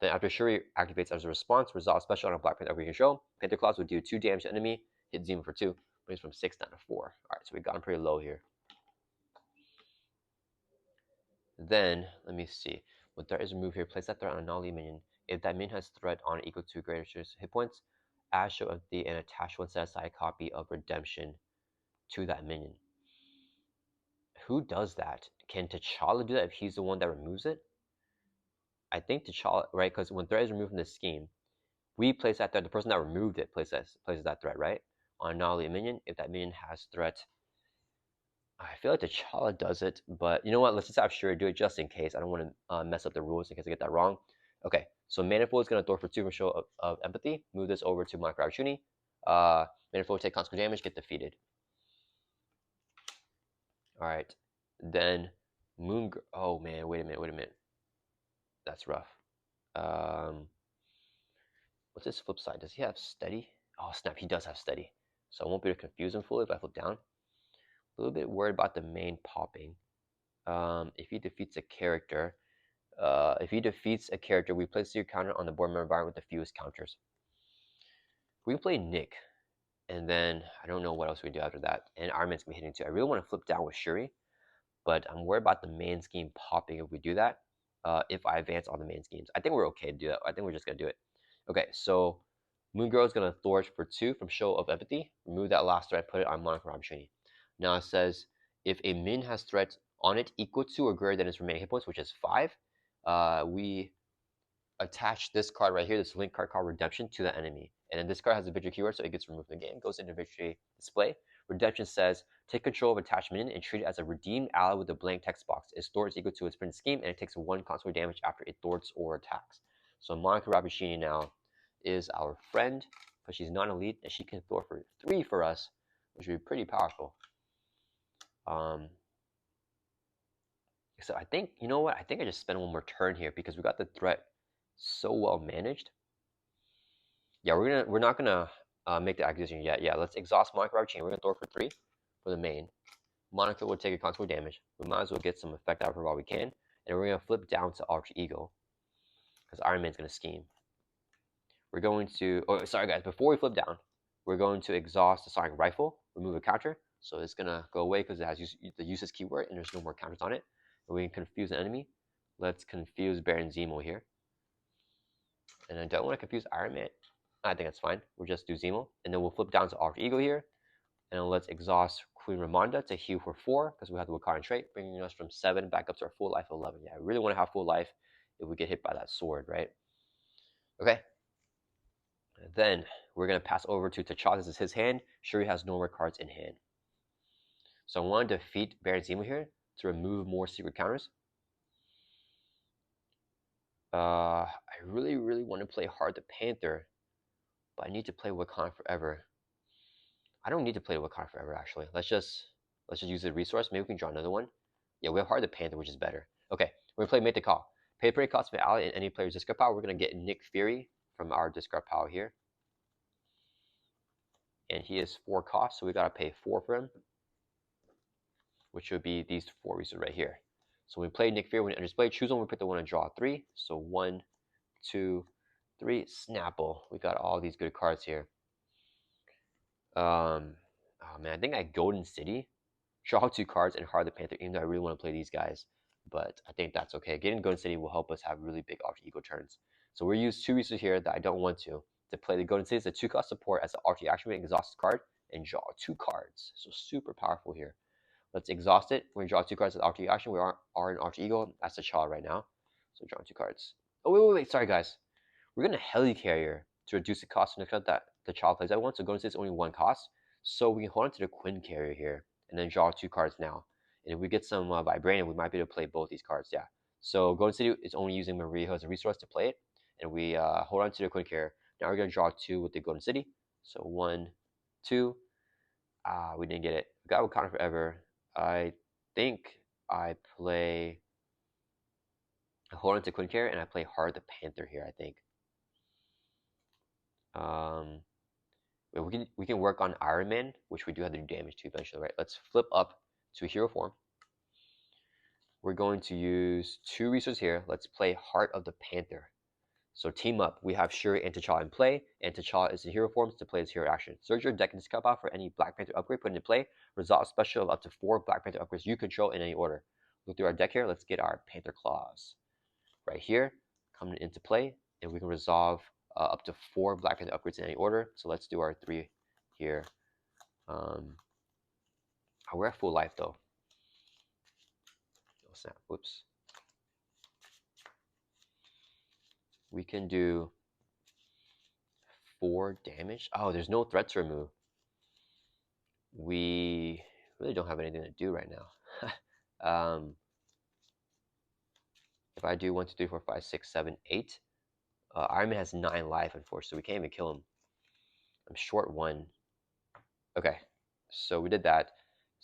Then after Shuri activates as a response, resolve special on a Black Panther we control. Panther Claws will do 2 damage to enemy, hit Zemo for 2, brings from 6 down to 4. Alright, so we got him pretty low here. Then, let me see. When threat is removed here, place that threat on a non-elite minion. If that minion has threat on equal to greater hit points, add show of the and attach 1 set aside copy of Redemption to that minion. Who does that? Can T'Challa do that if he's the one that removes it? I think T'Challa, right? Because when threat is removed from the scheme, we place that threat. The person that removed it places that threat, right? On a non-elite minion. If that minion has threat, I feel like T'Challa does it, but you know what? Let's just have Shuri do it just in case. I don't want to mess up the rules in case I get that wrong. Okay, so Manifold is going to Thor for 2 for show of empathy. Move this over to Monica Rappuccini. Manifold take consequent damage, get defeated. Alright, then Moon. Oh man, wait a minute. That's rough. What's his flip side? Does he have steady? Oh snap, he does have steady. So I won't be able to confuse him fully if I flip down. A little bit worried about the main popping. If he defeats a character, we place your counter on the board member environment with the fewest counters. We can play Nick, and then I don't know what else we do after that. And Iron Man's gonna be hitting too. I really want to flip down with Shuri, but I'm worried about the main scheme popping if we do that. If I advance all the main schemes, I think we're okay to do that. I think we're just gonna do it. Okay, so Moon Girl is gonna thwart for 2 from Show of Empathy. Remove that last threat, put it on Monica Ramshini. Now it says if a min has threats on it equal to or greater than its remaining hit points, which is 5, we attach this card right here, this link card called Redemption, to the enemy. And then this card has a victory keyword, so it gets removed from the game. Goes into victory display. Redemption says, take control of attachment and treat it as a redeemed ally with a blank text box. Its thwart is equal to its print scheme, and it takes 1 consequent damage after it thwarts or attacks. So Monica Rabashini now is our friend, but she's not elite, and she can thwart for 3 for us, which would be pretty powerful. So I think, you know what? I think I just spend 1 more turn here because we got the threat so well managed. Yeah, we're not gonna make the acquisition yet. Yeah, let's exhaust Monica Rabashini. We're gonna throw for 3 for the main. Monica will take a consequent damage. We might as well get some effect out of her while we can. And we're gonna flip down to Alter Ego because Iron Man's gonna scheme. We're going to, oh sorry guys, before we flip down, we're going to exhaust the Sonic Rifle, remove a counter. So it's gonna go away because it has the useless keyword and there's no more counters on it. And we can confuse an enemy. Let's confuse Baron Zemo here. And I don't want to confuse Iron Man. I think that's fine. We'll just do Zemo. And then we'll flip down to Alter Ego here. And then let's exhaust Queen Ramonda to heal for 4 because we have the Wakanda trait, bringing us from 7 back up to our full life of 11. Yeah, I really want to have full life if we get hit by that sword, right? Okay. And then we're going to pass over to T'Challa. This is his hand. Shuri has no more cards in hand. So I want to defeat Baron Zemo here to remove more secret counters. I really want to play hard the Panther, but I need to play Wakanda Forever. I don't need to play Wakanda Forever actually. Let's just use the resource. Maybe we can draw another one. Yeah, we have hard the Panther, which is better. Okay, we're gonna play Make the Call. Pay parade cost of an ally in any player's discard pile. We're gonna get Nick Fury from our discard pile here. And he is 4 costs, so we gotta pay 4 for him, which would be these 4 resources right here. So when we play Nick Fury, when we display, choose one, we pick the one and draw 3. So 1, 2, 3, Snapple. We got all these good cards here. Oh man, I think I Golden City, draw 2 cards, and hard the Panther, even though I really want to play these guys. But I think that's okay. Getting Golden City will help us have really big Alter Ego turns. So we'll use 2 resources here that I don't want to play the Golden City. It's a 2-cost support as an Alter Ego action, exhaust card, and draw 2 cards. So super powerful here. Let's exhaust it. We're gonna draw 2 cards as Alter Ego action. We are in Alter Ego. That's the CHALLA right now. So drawing 2 cards. Oh wait. Sorry guys. We're gonna Helicarrier to reduce the cost of the card that the CHALLA plays. I want to Golden City is only 1 cost. So we can hold on to the Quinn Carrier here and then draw 2 cards now. And if we get some Vibranium, we might be able to play both these cards. Yeah. So Golden City is only using Maria as a resource to play it, and we hold on to the Quinn Carrier. Now we're gonna draw 2 with the Golden City. So 1, 2. We didn't get it. We got Wakanda Forever. I think I hold on to Quinn Carrier and I play hard the Panther here. I think. We can work on Iron Man, which we do have to do damage to eventually, right? Let's flip up to hero form. We're going to use 2 resources here. Let's play Heart of the Panther. So team up. We have Shuri and T'Challa in play, and T'Challa is in hero forms to play his hero action. Search your deck and discard pile for any Black Panther upgrade put into play. Resolve special of up to 4 Black Panther upgrades you control in any order. Look through our deck here. Let's get our Panther Claws right here coming into play, and we can resolve up to 4 Black Panther upgrades in any order. So let's do our 3 here. We're at full life though. Oh snap! Whoops. We can do 4 damage. Oh, there's no threat to remove. We really don't have anything to do right now. If I do 1, 2, 3, 4, 5, 6, 7, 8, Iron Man has 9 life, unfortunately, so we can't even kill him. I'm short 1. Okay, so we did that.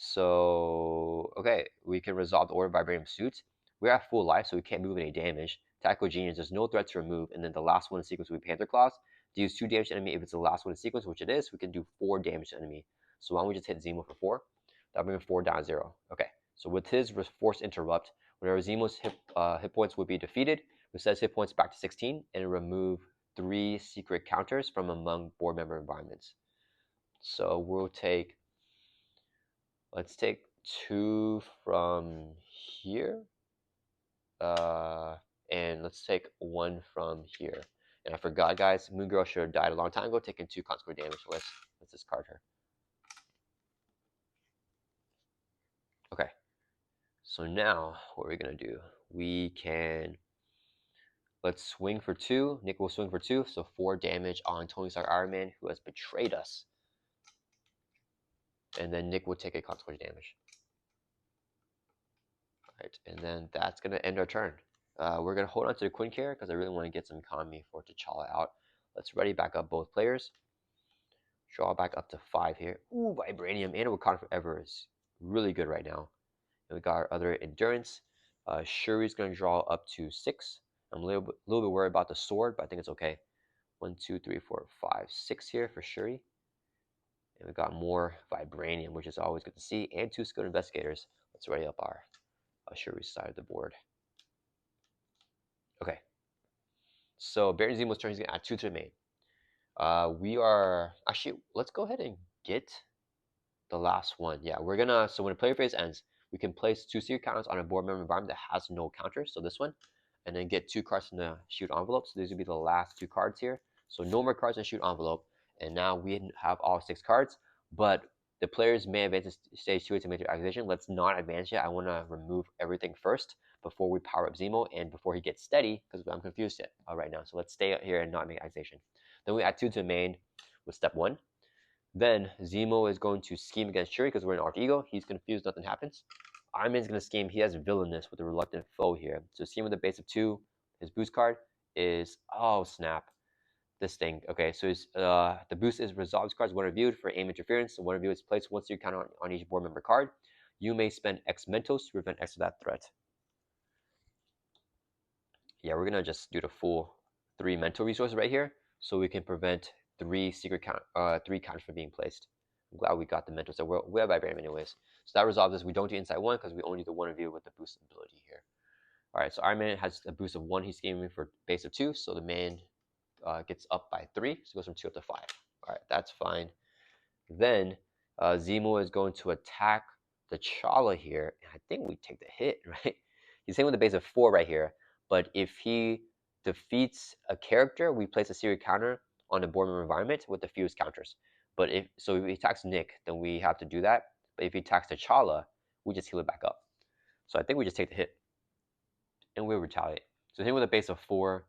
So, okay, we can resolve the Order of Vibranium Suit. We're at full life, so we can't move any damage. Tactical Genius, there's no threat to remove. And then the last one in sequence will be Panther Claws. Deals 2 damage to enemy if it's the last one in sequence, which it is. We can do 4 damage to enemy. So why don't we just hit Zemo for 4? That'll bring 4 down to 0. Okay, so with his Force Interrupt, whenever Zemo's hit points would be defeated, reset his hit points back to 16 and remove 3 secret counters from among board member environments. So we'll take, let's take 2 from here. And let's take 1 from here. And I forgot, guys, Moon Girl should have died a long time ago, taking 2 consequent damage. So let's discard her. Okay. So now what we're gonna do, we can, let's swing for 2. Nick will swing for 2, so 4 damage on Tony Stark Iron Man, who has betrayed us. And then Nick will take a consequence damage. Alright, and then that's gonna end our turn. We're gonna hold on to the Quinn carrier because I really want to get some economy for T'Challa out. Let's ready back up both players. Draw back up to 5 here. Ooh, Vibranium and Wakanda Forever is really good right now. And we got our other endurance. Shuri's gonna draw up to 6. I'm a little bit worried about the sword, but I think it's okay. 1, 2, 3, 4, 5, 6 here for Shuri. And we got more Vibranium, which is always good to see, and 2 skilled investigators. Let's ready up our Shuri's side of the board. Okay. So Baron Zemo's turn, he's gonna add 2 to the main. We are actually, let's go ahead and get the last one. Yeah, we're gonna, so when a player phase ends, we can place 2 secret counters on a board member environment that has no counters, so this one, and then get 2 cards from the shoot envelope. So these would be the last 2 cards here. So no more cards in shoot envelope, and now we have all 6 cards, but the players may advance to stage 2 to make their activation. Let's not advance yet. I want to remove everything first before we power up Zemo and before he gets steady, because I'm confused yet right now. So let's stay out here and not make activation. Then we add 2 to the main with step 1. Then Zemo is going to scheme against Shuri because we're in Alter Ego. He's confused, nothing happens. Iron Man's going to scheme. He has villainous with a reluctant foe here. So scheme with a base of 2. His boost card is, oh snap, this thing. Okay, so his, the boost is resolves cards when reviewed for aim interference. So when reviewed is placed once you count on each board member card. You may spend X mentos to prevent X of that threat. Yeah, we're gonna just do the full 3 mental resources right here, so we can prevent 3 counters from being placed. I'm glad we got the mental. So we have Vibranium anyways. So that resolves this. We don't do inside 1 because we only do the 1 review with the boost ability here. All right, so Iron Man has a boost of 1. He's scheming for base of 2, so the man gets up by 3, so it goes from 2 up to 5. All right, that's fine. Then Zemo is going to attack the T'Challa here, and I think we take the hit, right? He's hitting with a base of 4 right here, but if he defeats a character, we place a secret counter on the board member environment with the fused counters. But if he attacks Nick, then we have to do that. But if he attacks T'Challa, we just heal it back up. So I think we just take the hit, and we'll retaliate. So hitting with a base of 4,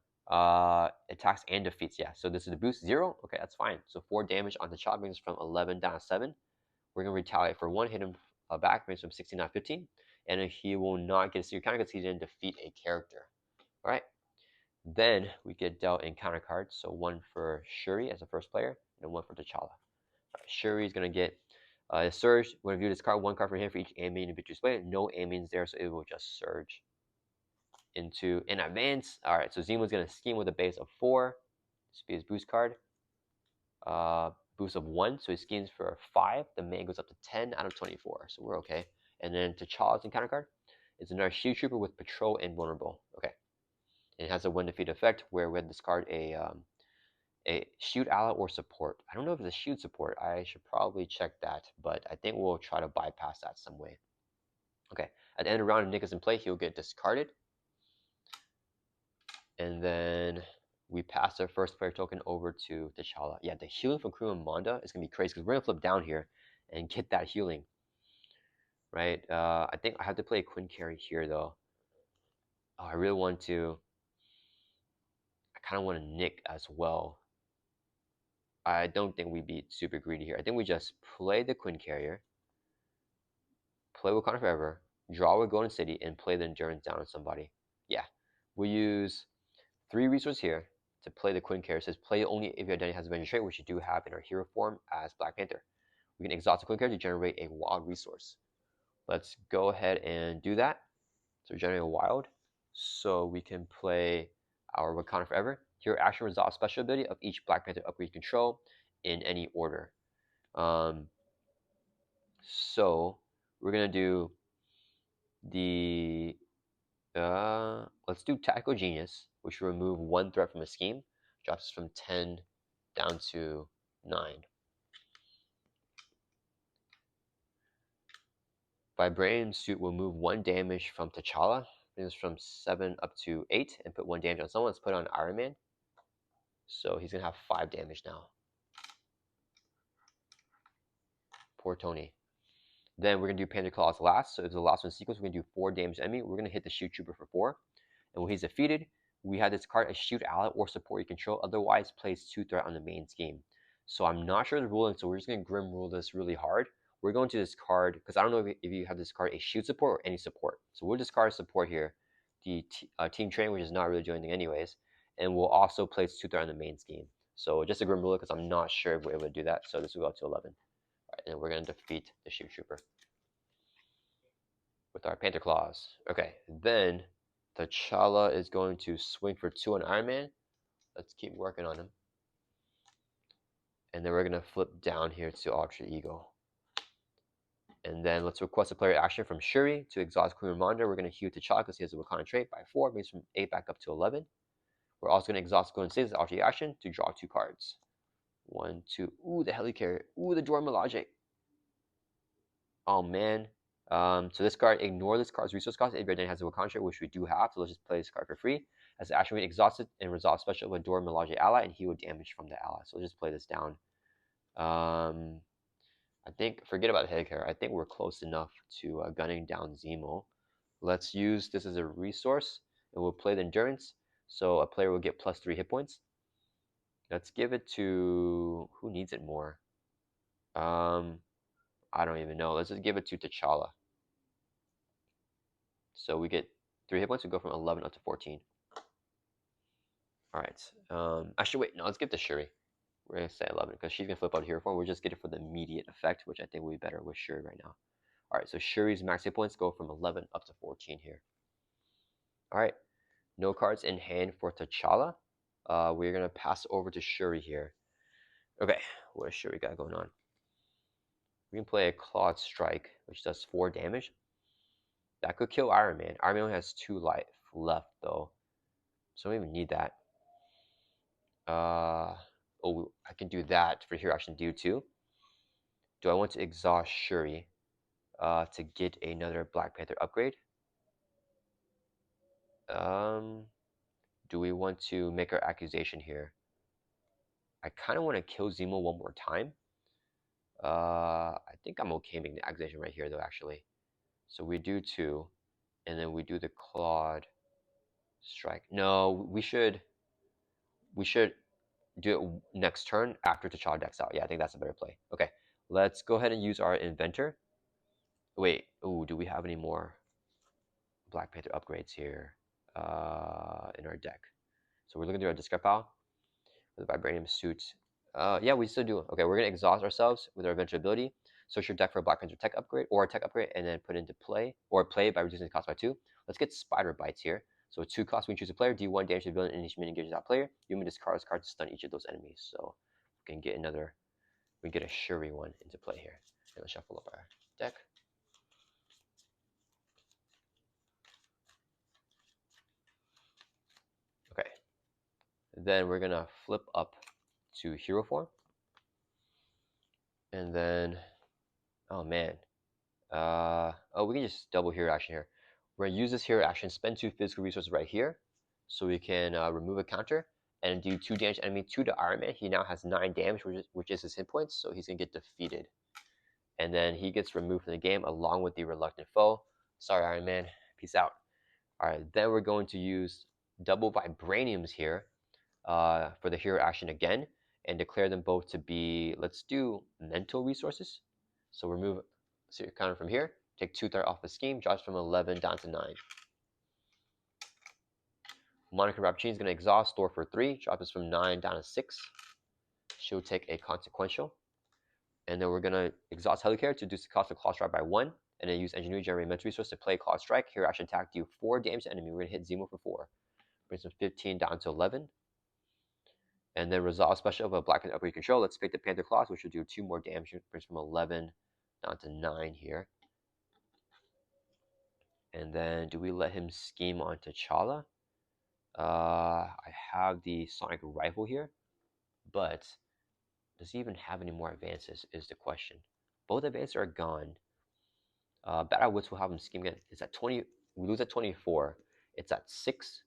attacks and defeats. Yeah, so this is the boost 0. Okay, that's fine. So 4 damage on the T'Challa brings us from 11 down to 7. We're gonna retaliate for 1, hit him back, brings from 16 down to 15, and he will not get a secret counter because he didn't defeat a character. All right. Then we get dealt encounter cards. So 1 for Shuri as the first player, and 1 for T'Challa. Shuri is gonna get a surge. When view this card, 1 card for him for each aiming in victory display. No aimings there, so it will just surge into an advance. All right, so Zemo's gonna scheme with a base of 4. This will be his boost card. Boost of 1, so he schemes for 5. The man goes up to 10 out of 24, so we're okay. And then T'Challa's encounter card is another Shield Trooper with Patrol and Vulnerable. Okay, and it has a when defeat effect where we had discard a shield ally or support. I don't know if it's a shield support. I should probably check that, but I think we'll try to bypass that some way. Okay, at the end of the round, if Nick is in play, he'll get discarded. And then we pass our first player token over to T'Challa. Yeah, the healing from Crew and Manda is going to be crazy because we're going to flip down here and get that healing. Right? I think I have to play a Quinn carry here, though. Oh, I really want to. I kind of want to Nick as well. I don't think we'd be super greedy here. I think we just play the Quinn carrier, play Wakanda Forever, draw with Golden City, and play the Endurance down on somebody. Yeah. We use 3 resources here to play the Quinn carrier. It says play only if your identity has a Avenger trait, which you do have in our hero form as Black Panther. We can exhaust the Quinn carrier to generate a wild resource. Let's go ahead and do that. So generate a wild. So we can play our Wakanda Forever. Hero action resolve special ability of each Black Panther upgrade control in any order. So we're gonna do the let's do Tactical Genius, which will remove one threat from a scheme, drops from 10 down to 9. Vibranium Suit will move 1 damage from T'Challa, brings from 7 up to 8, and put 1 damage on someone. Let's put it on Iron Man. So he's gonna have 5 damage now. Poor Tony. Then we're gonna do Panther Claws last. So it's the last one sequence. We're gonna do 4 damage to enemy. We're gonna hit the Shoot Trooper for 4. And when he's defeated, we have this card as shoot ally or support you control. Otherwise, place 2 threat on the main scheme. So I'm not sure the ruling, so we're just gonna grim rule this really hard. We're going to this card because I don't know if you have this card a shoot support or any support. So we'll discard support here, the team train, which is not really doing anything anyways, and we'll also place 2 threat on the main scheme. So just a grim rule because I'm not sure if we're able to do that. So this will go up to 11. All right, and we're gonna defeat the shoot trooper with our Panther Claws. Okay, then T'Challa is going to swing for 2 on Iron Man. Let's keep working on him. And then we're going to flip down here to Ultra Ego. And then let's request a player action from Shuri to exhaust Queen Ramonda. We're going to heal T'Challa because he has a Wakanda trait by 4, brings from 8 back up to 11. We're also going to exhaust Golden State's Ultra action to draw 2 cards. 1, 2. Ooh, the Helicarrier. Ooh, the Dora Milaje. Oh, man. So this card, ignore this card's resource cost if your opponent has a Wakanda trait, which we do have, so let's just play this card for free. As an action, we exhaust it and resolve special with Dora Milaje ally and heal damage from the ally. So let's just play this down. I think, forget about the Helicarrier. I think we're close enough to gunning down ZEMO. Let's use this as a resource, and we'll play the Endurance. So a player will get +3 hit points. Let's give it to, who needs it more? I don't even know. Let's just give it to T'Challa. So we get 3 hit points. We go from 11 up to 14. All right. Actually, wait. No, let's give it to Shuri. We're going to say 11 because she's going to flip out here for. We'll just get it for the immediate effect, which I think will be better with Shuri right now. All right. So Shuri's max hit points go from 11 up to 14 here. All right. No cards in hand for T'Challa. We're going to pass over to Shuri here. Okay. What does Shuri got going on? We can play a Clawed Strike, which does 4 damage. That could kill Iron Man. Iron Man only has 2 life left, though. So I don't even need that. Oh, I can do that for hero action do too. Do I want to exhaust Shuri to get another Black Panther upgrade? Do we want to make our accusation here? I kind of want to kill ZEMO one more time. I think I'm okay making the accusation right here, though, actually. So we do 2, and then we do the Clawed Strike. No, we should do it next turn after T'Challa decks out. Yeah, I think that's a better play. Okay, let's go ahead and use our Inventor. Wait, ooh, do we have any more Black Panther upgrades here in our deck? So we're looking through our discard pile for the Vibranium Suit. Yeah, we still do. Okay, we're going to exhaust ourselves with our Inventor ability. Search your deck for a Black Panther tech upgrade or a tech upgrade and then put it into play or play by reducing the cost by 2. Let's get Spider Bites here. So 2 costs, we can choose a player, do 1 damage to the villain and each minion engages that player. You may discard this card to stun each of those enemies. So we can get another, we get a Shuri one into play here. And let's shuffle up our deck. Okay. Then we're gonna flip up to hero form. And then, oh man. Oh, we can just double hero action here. We're gonna use this hero action, spend 2 physical resources right here, so we can remove a counter and do 2 damage to enemy, 2 to Iron Man. He now has 9 damage, which is his hit points, so he's gonna get defeated. And then he gets removed from the game along with the reluctant foe. Sorry, Iron Man. Peace out. All right, then we're going to use double vibraniums here for the hero action again, and declare them both to be, let's do mental resources. So remove your counter from here, take 2 threat off the scheme, drops from 11 down to 9. Monica Rappuccini is going to exhaust, store for 3, drop us from 9 down to 6. She'll take a consequential. And then we're going to exhaust Helicarrier to reduce the cost of Claw Strike by 1, and then use Engineering Generate Mental Resource to play Claw Strike. Hero action attack, do 4 damage to enemy. We're going to hit ZEMO for 4. Brings from 15 down to 11. And then resolve special of a Black Panther upper you control. Let's pick the Panther Claws, which will do 2 more damage. Brings from 11 down to 9 here. And then do we let him scheme onto T'Challa? I have the Sonic Rifle here, but does he even have any more advances is the question. Both advances are gone. Battle Wits will have him scheme again. It's at 20. We lose at 24. It's at 6.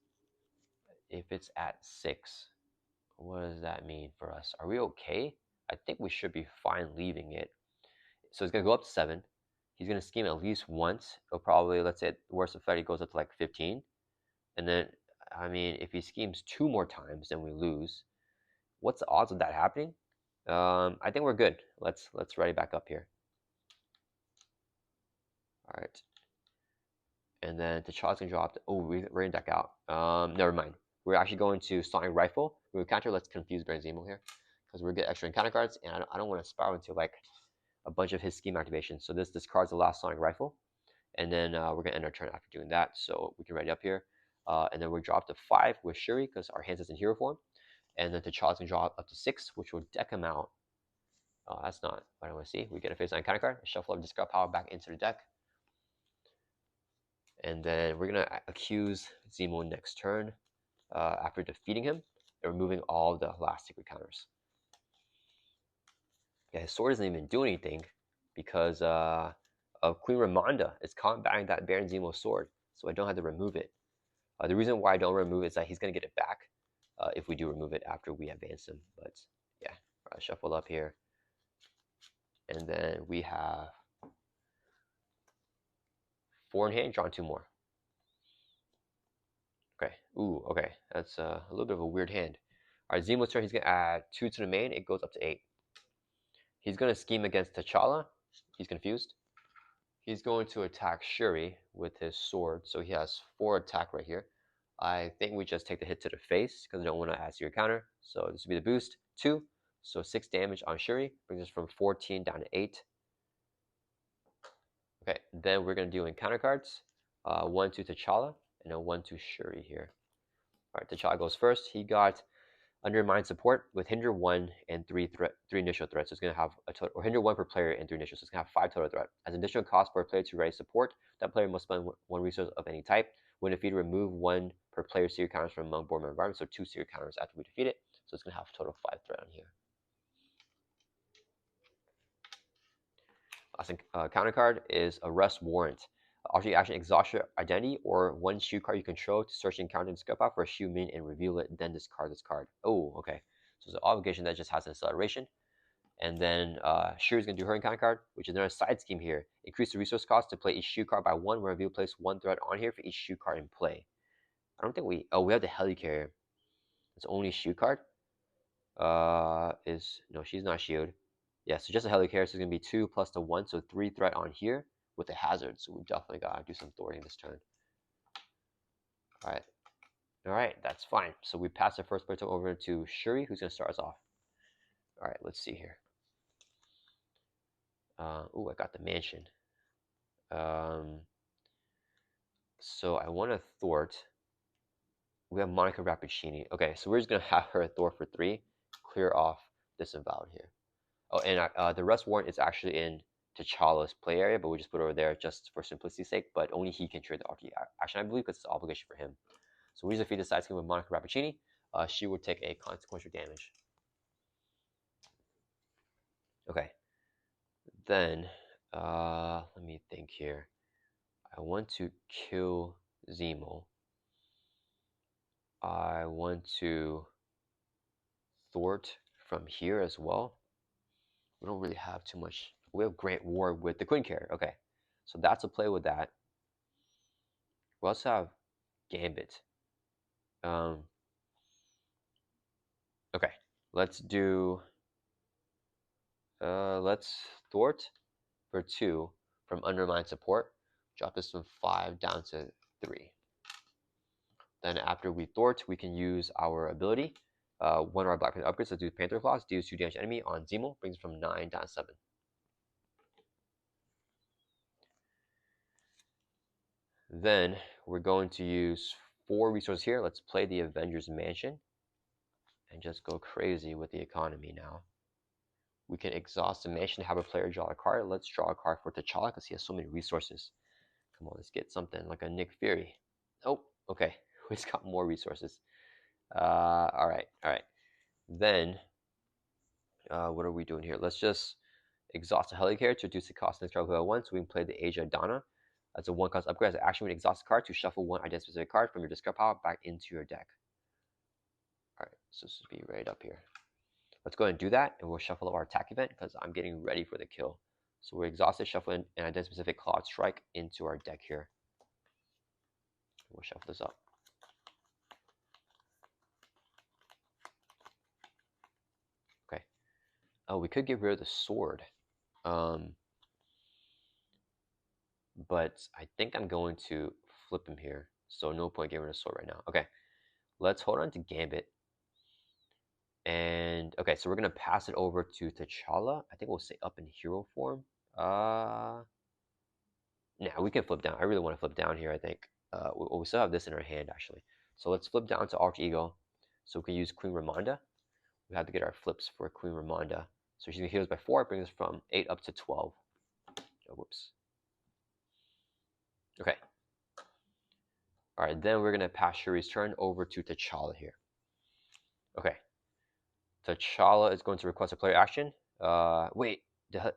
If it's at 6, what does that mean for us? Are we okay? I think we should be fine leaving it. So it's going to go up to 7. He's going to scheme at least once. He'll probably, let's say, worst effect, he goes up to like 15. And then, I mean, if he schemes 2 more times, then we lose. What's the odds of that happening? I think we're good. Let's ready back up here. All right. And then T'Challa's going to drop. We're going to deck out. Never mind. We're actually going to Sonic Rifle. We counter. Let's confuse Baron Zemo here, because we're getting extra encounter cards, and I don't want to spiral into like a bunch of his scheme activations. So this discards the last Sonic Rifle, and then we're gonna end our turn after doing that. So we can ready up here, and then we're drop to 5 with Shuri because our hands is in hero form, and then T'Challa's gonna draw up to 6, which will deck him out. Oh, that's not what I want to see. We get a face on encounter card, shuffle up discard power back into the deck, and then we're gonna accuse Zemo next turn after defeating him and removing all the last secret counters. Yeah, his sword doesn't even do anything because of Queen Ramonda is combating that Baron Zemo sword, so I don't have to remove it. The reason why I don't remove it is that he's going to get it back if we do remove it after we advance him. But yeah, shuffle up here. And then we have 4 in hand, drawn 2 more. Okay, ooh, okay, that's a little bit of a weird hand. All right, Zemo's turn, he's going to add 2 to the main, it goes up to 8. He's going to scheme against T'Challa. He's confused. He's going to attack Shuri with his sword, so he has 4 attack right here. I think we just take the hit to the face because I don't want to add to your counter. So this would be the boost, 2. So 6 damage on Shuri, brings us from 14 down to 8. Okay, then we're going to do encounter cards. 1 to T'Challa, and a 1 to Shuri here. All right, T'Challa goes first. He got Undermine support with hinder 1 and 3 initial threats. So it's going to have a total, or hinder 1 per player and 3 initial. So it's going to have 5 total threat. As an additional cost for a player to raise support, that player must spend 1 resource of any type. When defeated, remove 1 per player seer counters from among board member environments. So 2 seer counters after we defeat it. So it's going to have a total of 5 threat on here. Last counter card is Arrest Warrant. After action, exhaust your identity or 1 SHU card you control to search and encounter and scope out for a SHU min and reveal it, then discard this card. Oh, okay. So it's an obligation that just has an acceleration. And then Shuri is going to do her encounter card, which is another side scheme here. Increase the resource cost to play each SHU card by 1 when reveal place 1 threat on here for each SHU card in play. I don't think we... Oh, we have the Helicarrier. It's only SHU card. No, she's not shield. Yeah, so just a Helicarrier, so it's going to be 2 plus the 1, so 3 threat on here with a hazard. So we definitely got to do some thwarting this turn. All right, that's fine. So we pass the first player over to Shuri, who's going to start us off. All right, let's see here. Oh, I got the mansion. So I want to thwart. We have Monica Rappuccini. Okay, so we're just going to have her thwart for 3. Clear off Disavowed here. Oh, and the Rest Warrant is actually in T'Challa's play area, but we just put it over there just for simplicity's sake. But only he can trigger the RT action, I believe, because it's an obligation for him. So we just defeat the side scheme with Monica Rappuccini. She would take a consequential damage. Okay. Then, let me think here. I want to kill Zemo. I want to thwart from here as well. We don't really have too much. We have Grant Ward with the Queen carrier. Okay. So that's a play with that. We also have Gambit. Okay. Let's do... let's thwart for 2 from Undermine support. Drop this from 5 down to 3. Then after we thwart, we can use our ability. One of our Black Panther upgrades, let's do Panther Claws, deals 2 damage to enemy on Zemo, brings from 9 down to 7. Then we're going to use 4 resources here. Let's play the Avengers Mansion. and just go crazy with the economy now. We can exhaust the mansion, have a player draw a card. Let's draw a card for T'Challa because he has so many resources. Come on, let's get something like a Nick Fury. Oh, okay. He's got more resources. All right. Then, what are we doing here? Let's just exhaust a helicarrier to reduce the cost next turn level 1, so we can play the Age of Donna. As a 1-cost upgrade, as an action, we exhaust a card to shuffle one identity-specific card from your discard pile back into your deck. All right, so this will be right up here. Let's go ahead and do that, and we'll shuffle up our attack event because I'm getting ready for the kill. So we're exhausted, shuffling an identity-specific Cloud Strike into our deck here. We'll shuffle this up. Okay. Oh, we could get rid of the sword. But I think I'm going to flip him here. So no point getting rid of the sword right now. Okay. Let's hold on to Gambit. And okay, so we're gonna pass it over to T'Challa. I think we'll say up in hero form. Nah, we can flip down. I really want to flip down here, I think. We still have this in our hand actually. So let's flip down to Alter Ego. So we can use Queen Ramonda. We have to get our flips for Queen Ramonda. So she's gonna heal us by 4, brings us from 8 up to 12. Oh, whoops. Okay. Alright, then we're gonna pass Shuri's turn over to T'Challa here. Okay. T'Challa is going to request a player action. Wait,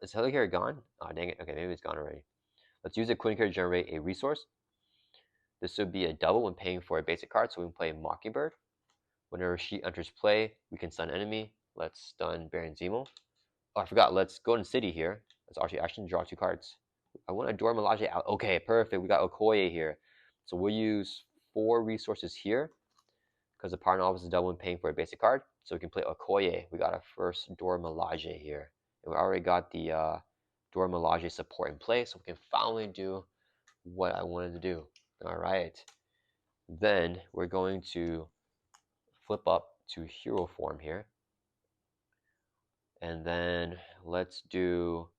is Helicarrier gone? Oh, dang it. Okay, maybe it's gone already. Let's use a Queen card to generate a resource. This would be a double when paying for a basic card, so we can play Mockingbird. Whenever she enters play, we can stun enemy. Let's stun Baron Zemo. Oh, I forgot. Let's go in City here. Let's actually action, draw 2 cards. I want to Dora Milaje out. Okay, perfect. We got Okoye here. So we'll use 4 resources here because the Power Novice is double when paying for a basic card. So we can play Okoye. We got our first Dora Milaje here. And we already got the Dora Milaje support in place, so we can finally do what I wanted to do. All right. Then we're going to flip up to hero form here. And then let's do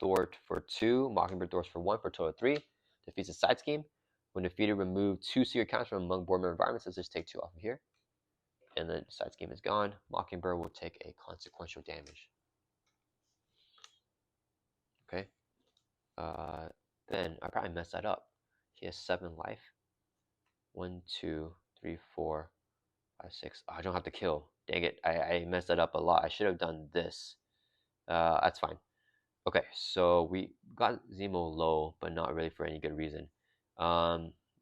Thort for 2, Mockingbird Thort for 1 for a total of 3. Defeats a side scheme. When defeated, remove 2 secret counters from among board member environments. Let's just take 2 off of here. And then side scheme is gone. Mockingbird will take a consequential damage. Okay. Then I probably messed that up. He has 7 life. 1, 2, 3, 4, 5, 6. Oh, I don't have to kill. Dang it. I messed that up a lot. I should have done this. That's fine. Okay, so we got Zemo low, but not really for any good reason.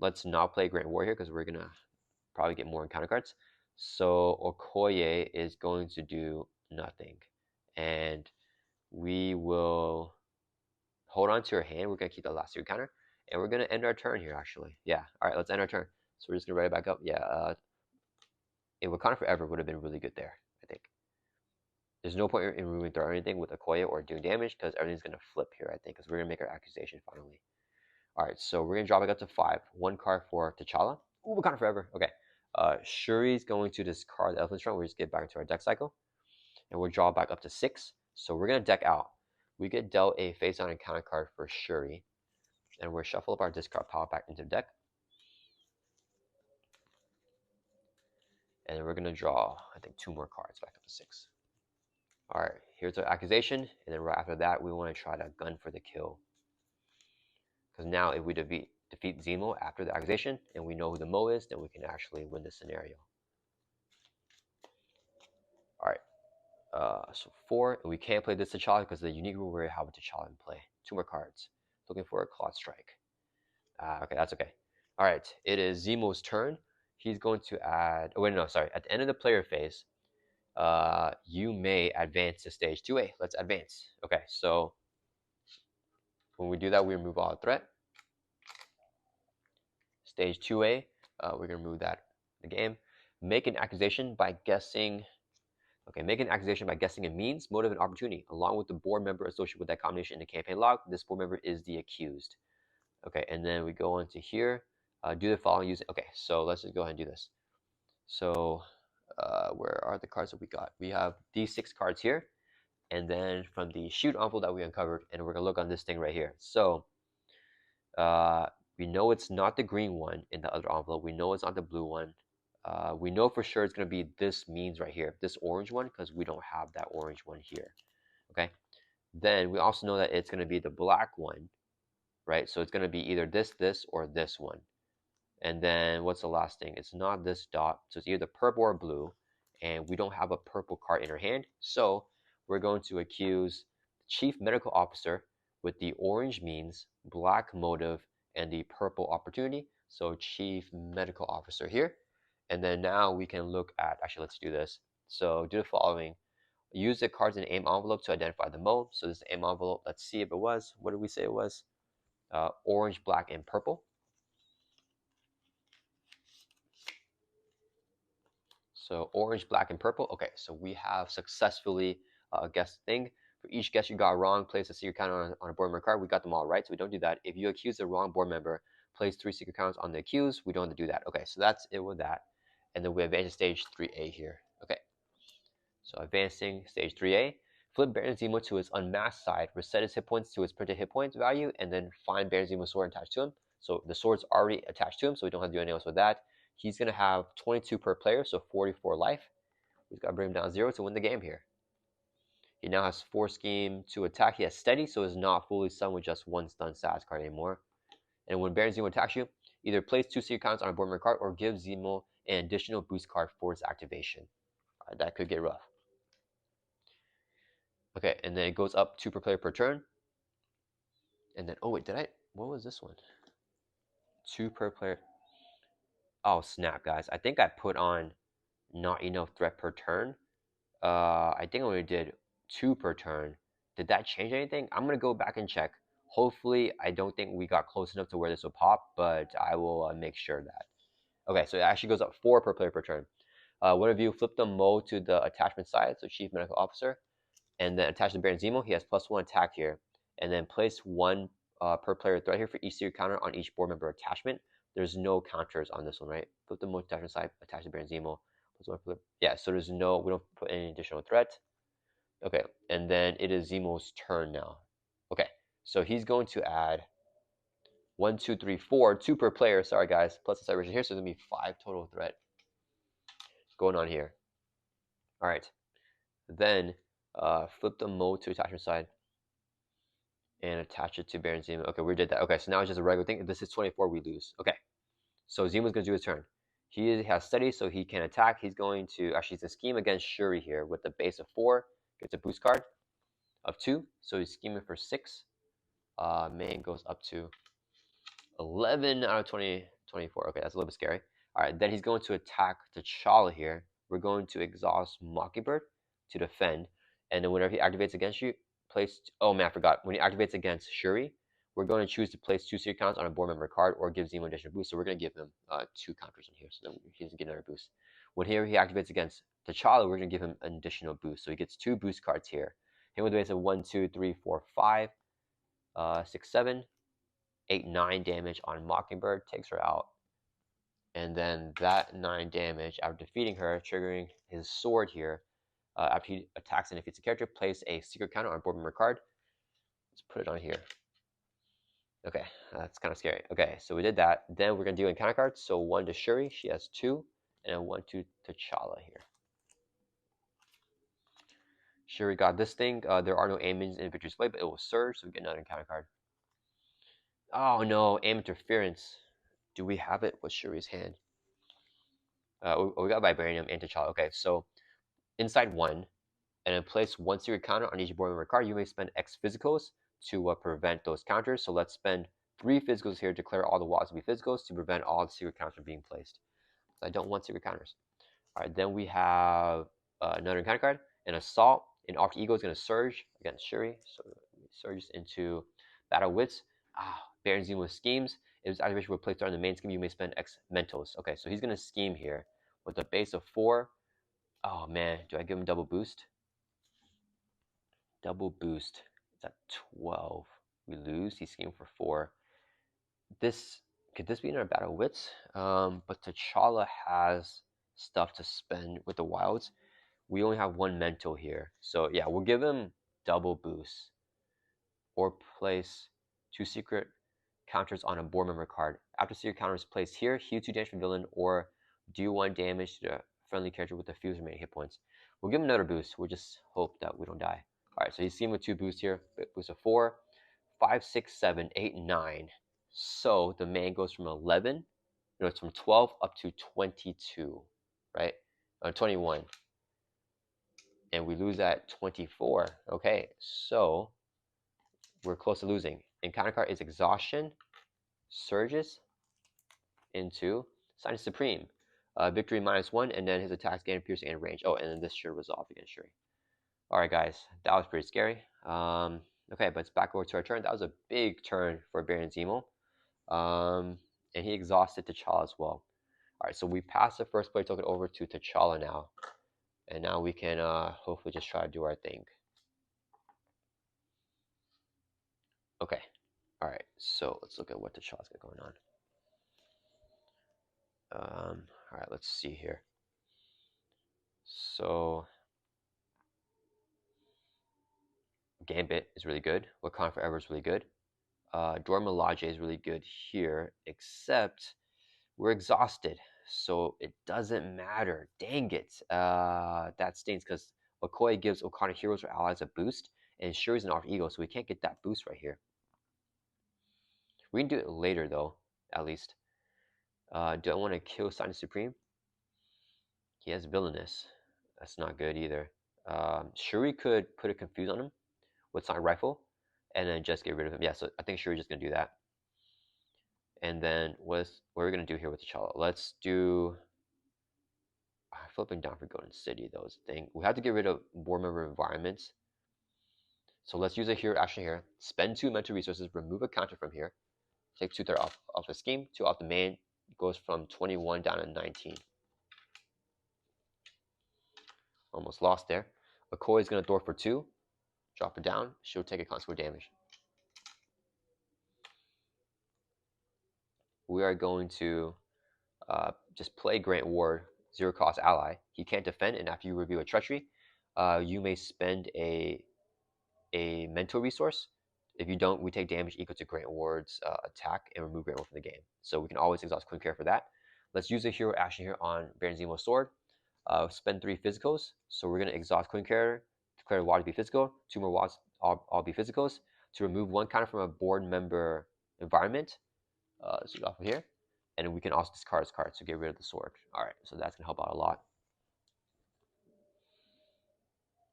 Let's not play Grand War here because we're gonna probably get more encounter cards. So Okoye is going to do nothing, and we will hold on to her hand. We're gonna keep the last 2 encounter, and we're gonna end our turn here. Actually, yeah. All right, let's end our turn. So we're just gonna write it back up. Yeah. Wakanda Forever would have been really good there, I think. There's no point in removing throw or anything with Okoye or doing damage because everything's going to flip here, I think, because we're going to make our accusation finally. All right, so we're going to drop it up to 5. 1 card for T'Challa. Ooh, Wakanda Forever. Okay. Shuri's going to discard the Elephant Trunk. We'll just get back into our deck cycle. And we'll draw back up to 6. So we're going to deck out. We get dealt a face-on encounter card for Shuri. And we'll shuffle up our discard pile back into the deck. And then we're going to draw, I think, 2 more cards back up to 6. All right, here's our accusation, and then right after that, we want to try to gun for the kill. Because now, if we defeat Zemo after the accusation, and we know who the Mo is, then we can actually win the scenario. All right, so 4, and we can't play this T'Challa because the unique rule where we have a T'Challa in play. 2 more cards. Looking for a Cloud Strike. Okay, that's okay. All right, it is Zemo's turn. He's going to add. Oh wait, no, sorry. At the end of the player phase, you may advance to stage 2A. Let's advance. Okay, so when we do that, we remove all threat. Stage 2A, we're going to remove that in the game. Make an accusation by guessing. Okay, make an accusation by guessing a means, motive, and opportunity, along with the board member associated with that combination in the campaign log. This board member is the accused. Okay, and then we go into here. Do the following using. Okay, so let's just go ahead and do this. So where are the cards that we got? We have these 6 cards here, and then from the shoot envelope that we uncovered, and we're gonna look on this thing right here. So we know it's not the green one in the other envelope. We know it's not the blue one. We know for sure it's going to be this means right here, this orange one, because we don't have that orange one here. Okay. Then we also know that it's going to be the black one, right? So it's going to be either this, or this one. And then what's the last thing? It's not this dot, so it's either purple or blue. And we don't have a purple card in our hand, so we're going to accuse Chief Medical Officer with the orange means, black motive, and the purple opportunity. So Chief Medical Officer here. And then now we can look at, actually, let's do this. So do the following. Use the cards in aim envelope to identify the mode. So this is aim envelope. Let's see if it was. What did we say it was? Orange, black, and purple. So orange, black, and purple. Okay, so we have successfully guessed the thing. For each guess you got wrong, place a secret counter on a board member card. We got them all right, so we don't do that. If you accuse the wrong board member, place 3 secret counters on the accused. We don't have to do that. Okay, so that's it with that. And then we advance to stage 3A here. Okay, so advancing stage 3A. Flip Baron Zemo to his unmasked side, reset his hit points to his printed hit points value, and then find Baron Zemo's sword attached to him. So the sword's already attached to him, so we don't have to do anything else with that. He's going to have 22 per player, so 44 life. We've got to bring him down 0 to win the game here. He now has 4 scheme to attack. He has steady, so is not fully stunned with just 1 stun status card anymore. And when Baron Zemo attacks you, either place 2 secret counters on a board member card or give Zemo an additional boost card for its activation. That could get rough. Okay, and then it goes up 2 per player per turn. And then, oh wait, what was this one? 2 per player. Oh snap, guys. I think I put on not enough threat per turn. I think I only did 2 per turn. Did that change anything? I'm gonna go back and check. Hopefully, I don't think we got close enough to where this will pop, but I will make sure of that. Okay, so it actually goes up 4 per player per turn. One of you flip the mode to the attachment side, so Chief Medical Officer, and then attach the Baron Zemo. He has +1 attack here, and then place 1 per player threat here for each secret counter on each board member attachment. There's no counters on this one, right? Flip the mode attachment side, attach the Baron Zemo. Yeah, so we don't put any additional threat. Okay, and then it is Zemo's turn now. Okay, so he's going to add 1, 2, 3, 4, 2 per player. Sorry guys, plus the celebration here, so there's gonna be 5 total threat going on here. All right, then flip the mode to attachment side and attach it to Baron Zemo. Okay, we did that. Okay, so now it's just a regular thing. If this is 24, we lose. Okay, so Zemo's gonna do his turn. He has steady, so he can attack. He's going to actually scheme against Shuri here with the base of 4. Gets a boost card of 2, so he's scheming for 6. Main goes up to 11 out of 20, 24. Okay, that's a little bit scary. All right, then he's going to attack T'Challa here. We're going to exhaust Mockingbird to defend, and then whenever he activates against you, place. Oh man, I forgot. When he activates against Shuri, we're going to choose to place 2 secret counters on a board member card or give Zemo additional boost. So we're going to give him 2 counters in here, so then he doesn't get another boost. When here he activates against T'Challa, we're going to give him an additional boost. So he gets 2 boost cards here. Him with a base of 1, 2, 3, 4, 5, 6, 7, 8, 9 damage on Mockingbird, takes her out. And then that 9 damage after defeating her, triggering his sword here. After he attacks and defeats a character, place a secret counter on a board member card. Let's put it on here. Okay, that's kind of scary. Okay, so we did that. Then we're going to do encounter cards. So 1 to Shuri, she has 2, and then 1 to T'Challa here. Shuri got this thing. There are no aim minions in victory display, but it will surge, so we get another encounter card. Oh no, aim interference. Do we have it with Shuri's hand? We got Vibranium and T'Challa. Okay, so inside 1, and then place 1 secret counter on each board member card. You may spend X physicals to prevent those counters. So let's spend 3 physicals here to declare all the walls to be physicals to prevent all the secret counters from being placed. So I don't want secret counters. All right, then we have another encounter card, an assault. An Alter Ego is going to surge against Shuri. So it surges into Battle Wits. Baron Zemo schemes. If his activation were placed on the main scheme, you may spend X Mentos. Okay, so he's going to scheme here with a base of 4. Oh man, do I give him double boost? Double boost. It's at 12. We lose. He schemed for 4. Could this be in our Battle Wits? But T'Challa has stuff to spend with the wilds. We only have 1 mental here. So yeah, we'll give him double boost. Or place 2 secret counters on a board member card. After secret counter is placed here, heal 2 damage from villain or Do 1 damage to the friendly character with a few remaining hit points. We'll give him another boost. We'll just hope that we don't die. Alright, so he's seen with 2 boosts here. Boost of 4, 5, 6, 7, 8, 9. So the man goes from 11, no, it's from 12 up to 22, right? 21. And we lose at 24. Okay, so we're close to losing. And counter card is Exhaustion, Surges into Sign Supreme. Victory -1, and then his attacks gain piercing and range. Oh, and then this should resolve against Shuri. Alright, guys, that was pretty scary. Okay, but it's back over to our turn. That was a big turn for Baron Zemo. And he exhausted T'Challa as well. Alright, so we pass the first play token over to T'Challa now. And now we can hopefully just try to do our thing. Okay. Alright, so let's look at what T'Challa's got going on. Alright, let's see here. So Gambit is really good. Wakanda Forever is really good. Dora Milaje is really good here, except we're exhausted, so it doesn't matter. Dang it. That stings because Okoye gives Wakanda heroes or allies a boost, and Shuri's an off ego, so we can't get that boost right here. We can do it later though, at least. Do I want to kill Sign Supreme? He has Villainous. That's not good either. Shuri could put a confuse on him with Sonic Rifle, and then just get rid of him. Yeah, so I think Shuri's just gonna do that. And then what are we gonna do here with T'Challa? Let's do flipping down for Golden City though is the thing. We have to get rid of board member environments. So let's use a hero action here. Spend 2 mental resources, remove a counter from here. Take 2 off the scheme, 2 off the main. It goes from 21 down to 19. Almost lost there. Okoye is gonna door for 2. Drop it down. She'll take a consequent damage. We are going to just play Grant Ward, 0 cost ally. He can't defend, and after you review a treachery, you may spend a mental resource. If you don't, we take damage equal to Grant Ward's attack and remove Grant Ward from the game. So we can always exhaust Quick Care for that. Let's use a hero action here on Baron Zemo's sword. Spend 3 physicals. So we're going to exhaust Quick Care, declare Ward to be physical, 2 more Wards all be physicals, to remove 1 counter from a board member environment. So off of here. And we can also discard his card to get rid of the sword. Alright, so that's going to help out a lot.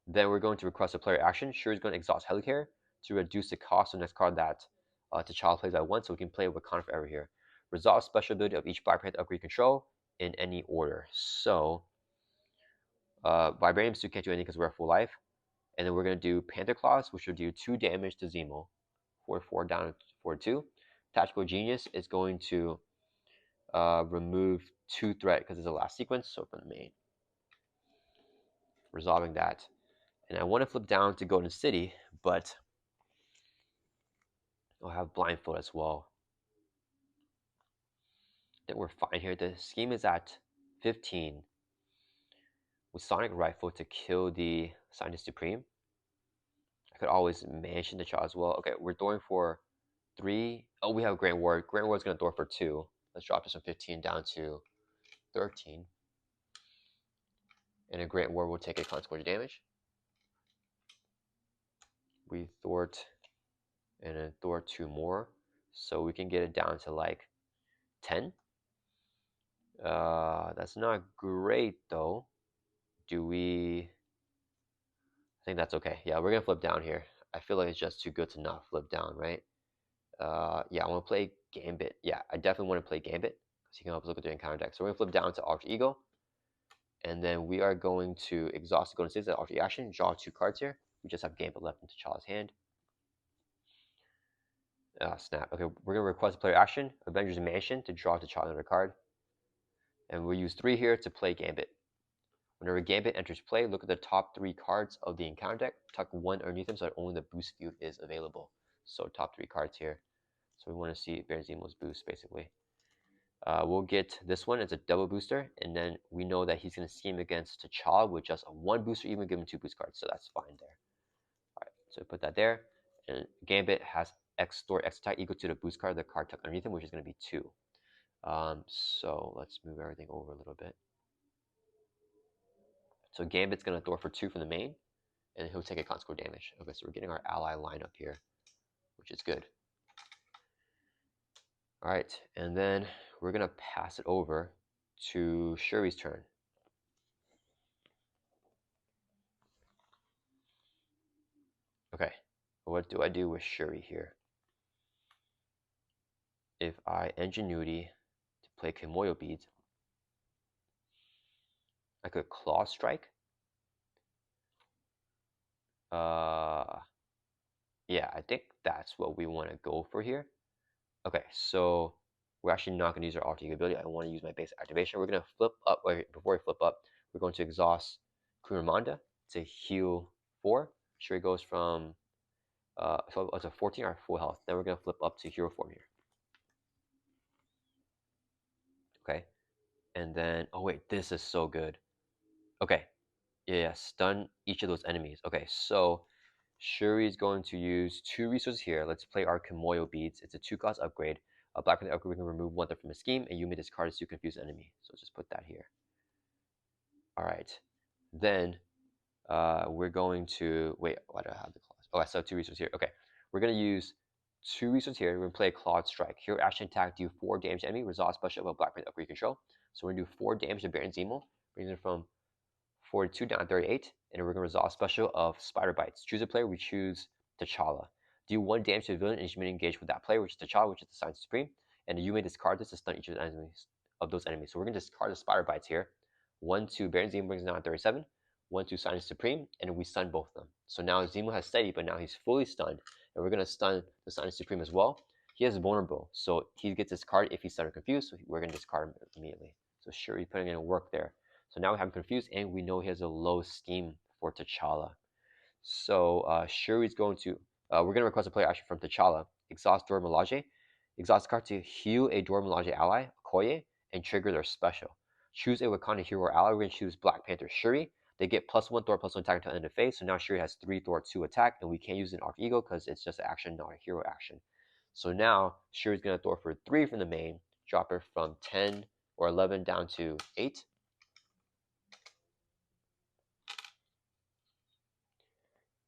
Then we're going to request a player action. Shuri's going to exhaust Helicare to reduce the cost of the next card that T'Challa plays at once, so we can play Wakanda Forever here. Resolve special ability of each Black Panther upgrade you control in any order. So, Vibranium Suit can't do anything because we're at full life. And then we're going to do Panther Claws, which will do 2 damage to Zemo. 4 down to 4-2. Tactical Genius is going to remove 2 threat because it's the last sequence, so from the main. Resolving that. And I want to flip down to Golden City, but I'll have Blindfold as well. Then we're fine here. The scheme is at 15 with Sonic Rifle to kill the Scientist Supreme. I could always mansion the child as well. Okay, we're throwing for 3. Oh, we have Grant Ward. Grant Ward's going to throw for 2. Let's drop this from 15 down to 13. And a Grant Ward will take a consequential damage. We thwart and then thwart 2 more. So we can get it down to like 10. That's not great though. Do we? I think that's okay. Yeah, we're gonna flip down here. I feel like it's just too good to not flip down, right? Yeah, I want to play Gambit. Yeah, I definitely want to play Gambit because he can help us look at the encounter deck. So we're gonna flip down to Alter Ego, and then we are going to exhaust the Golden States at Alter Action. Draw 2 cards here. We just have Gambit left in T'Challa's hand. Snap. Okay, we're gonna request a player action, Avengers Mansion, to draw T'Challa another card, and we'll use 3 here to play Gambit. Whenever Gambit enters play, look at the top 3 cards of the encounter deck, tuck 1 underneath them so that only the boost field is available. So top 3 cards here. So we want to see Baron Zemo's boost basically. We'll get this one as a double booster, and then we know that he's going to scheme against T'Challa with just a 1 booster, even give him 2 boost cards, so that's fine there. Alright, so we put that there, and Gambit has X store X attack equal to the boost card of the card tucked underneath him, which is going to be 2. So let's move everything over a little bit. So Gambit's gonna throw for 2 from the main, and he'll take a constant damage. Okay, so we're getting our ally lineup here, which is good. All right, and then we're gonna pass it over to Shuri's turn. Okay, what do I do with Shuri here? If I Ingenuity to play Kimoyo Beads, I could Claw Strike. Yeah, I think that's what we want to go for here. Okay, so we're actually not going to use our alter ego ability. I want to use my basic activation. We're going to flip up. Wait, before we flip up, we're going to exhaust Kuramanda to heal 4. Shuri goes from so it's a 14 or full health. Then we're going to flip up to hero form here. Okay, and then oh wait, this is so good. Okay, yeah, stun each of those enemies. Okay, so Shuri is going to use 2 resources here. Let's play our Kimoyo Beads. It's a 2-cost upgrade. A black upgrade, we can remove 1 from a scheme, and you may discard it to confuse the enemy. So just put that here. All right. Then we're going to wait. Why do I have the claws? Oh, I still have 2 resources here. Okay, we're gonna use 2 resources here. We're gonna play a Clawed Strike. Hero action attack, do 4 damage to enemy. Resolve special of a black upgrade control. So we're gonna do 4 damage to Baron Zemo, brings it from 42 down to 38, and we're going to resolve special of Spider Bites. Choose a player, we choose T'Challa. Do 1 damage to the villain, and you may engage with that player, which is T'Challa, which is the Sign Supreme, and you may discard this to stun each of the enemies of those enemies. So we're going to discard the Spider Bites here. 1 to Baron Zemo brings it down to 37, 1 to Sign Supreme, and we stun both of them. So now Zemo has steady, but now he's fully stunned, and we're going to stun the Sign Supreme as well. He has vulnerable, so he gets discarded if he's stunned or confused, so we're going to discard him immediately. So sure, he's putting in work there. So now we have him confused, and we know he has a low scheme for T'Challa. So Shuri's going to, we're going to request a player action from T'Challa. Exhaust Dora Milaje. Exhaust card to heal a Dora Milaje ally, Okoye, and trigger their special. Choose a Wakanda hero or ally. We're going to choose Black Panther Shuri. They get +1 Thor, +1 attack until end of phase. So now Shuri has 3 Thor, 2 attack, and we can't use an alter ego because it's just an action, not a hero action. So now Shuri's going to Thor for 3 from the main, drop her from 10 or 11 down to 8.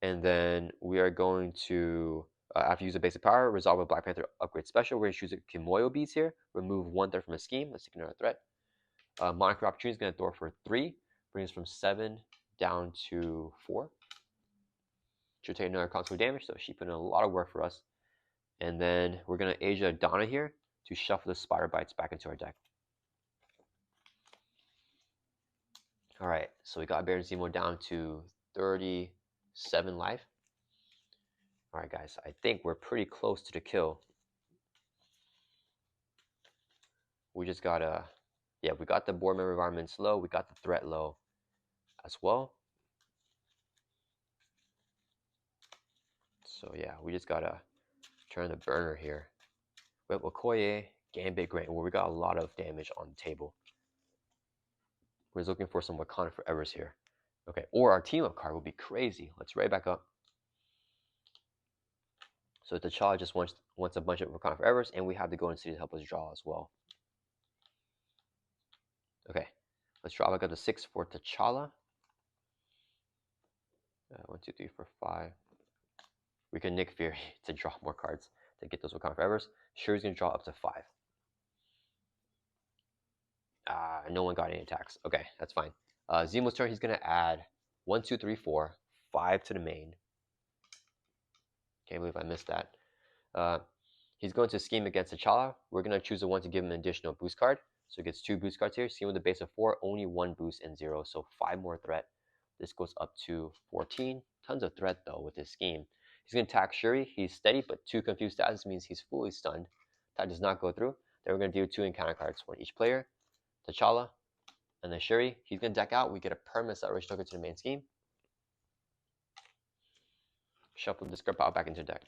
And then we are going to, after you use a basic power, resolve a Black Panther upgrade special. We're going to choose a Kimoyo Beads here. Remove 1 threat from a scheme. Let's take another threat. Moniker Opportunity is going to throw for 3. Brings us from 7 down to 4. She'll take another constant damage, so she put in a lot of work for us. And then we're going to Asia Donna here to shuffle the Spider Bites back into our deck. All right, so we got Baron Zemo down to 37 life. All right, guys, I think we're pretty close to the kill. We just gotta, yeah, we got the board member environments low. We got the threat low as well. So yeah, we just gotta turn the burner here. We have Okoye, Gambit, Grant, where we got a lot of damage on the table. We're just looking for some Wakanda Forevers here. Okay, or our team up card would be crazy. Let's right back up. So T'Challa just wants a bunch of Wakanda Forevers, and we have the Golden City to help us draw as well. Okay, let's draw back up to 6 for T'Challa. 1, 2, 3, 4, 5. We can Nick Fury to draw more cards to get those Wakanda Forevers. Shuri's gonna draw up to 5. No one got any attacks. Okay, that's fine. Zemo's turn, he's gonna add 1, 2, 3, 4, 5 to the main. Can't believe I missed that. He's going to scheme against T'Challa. We're gonna choose the one to give him an additional boost card. So he gets 2 boost cards here. Scheme with a base of 4, only 1 boost and 0, so 5 more threat. This goes up to 14. Tons of threat though with this scheme. He's gonna attack Shuri. He's steady, but 2 confused status means he's fully stunned. That does not go through. Then we're gonna do 2 encounter cards, one each player. T'Challa, and then Shuri. He's gonna deck out. We get a permanent acceleration token to the main scheme. Shuffle this card power back into deck.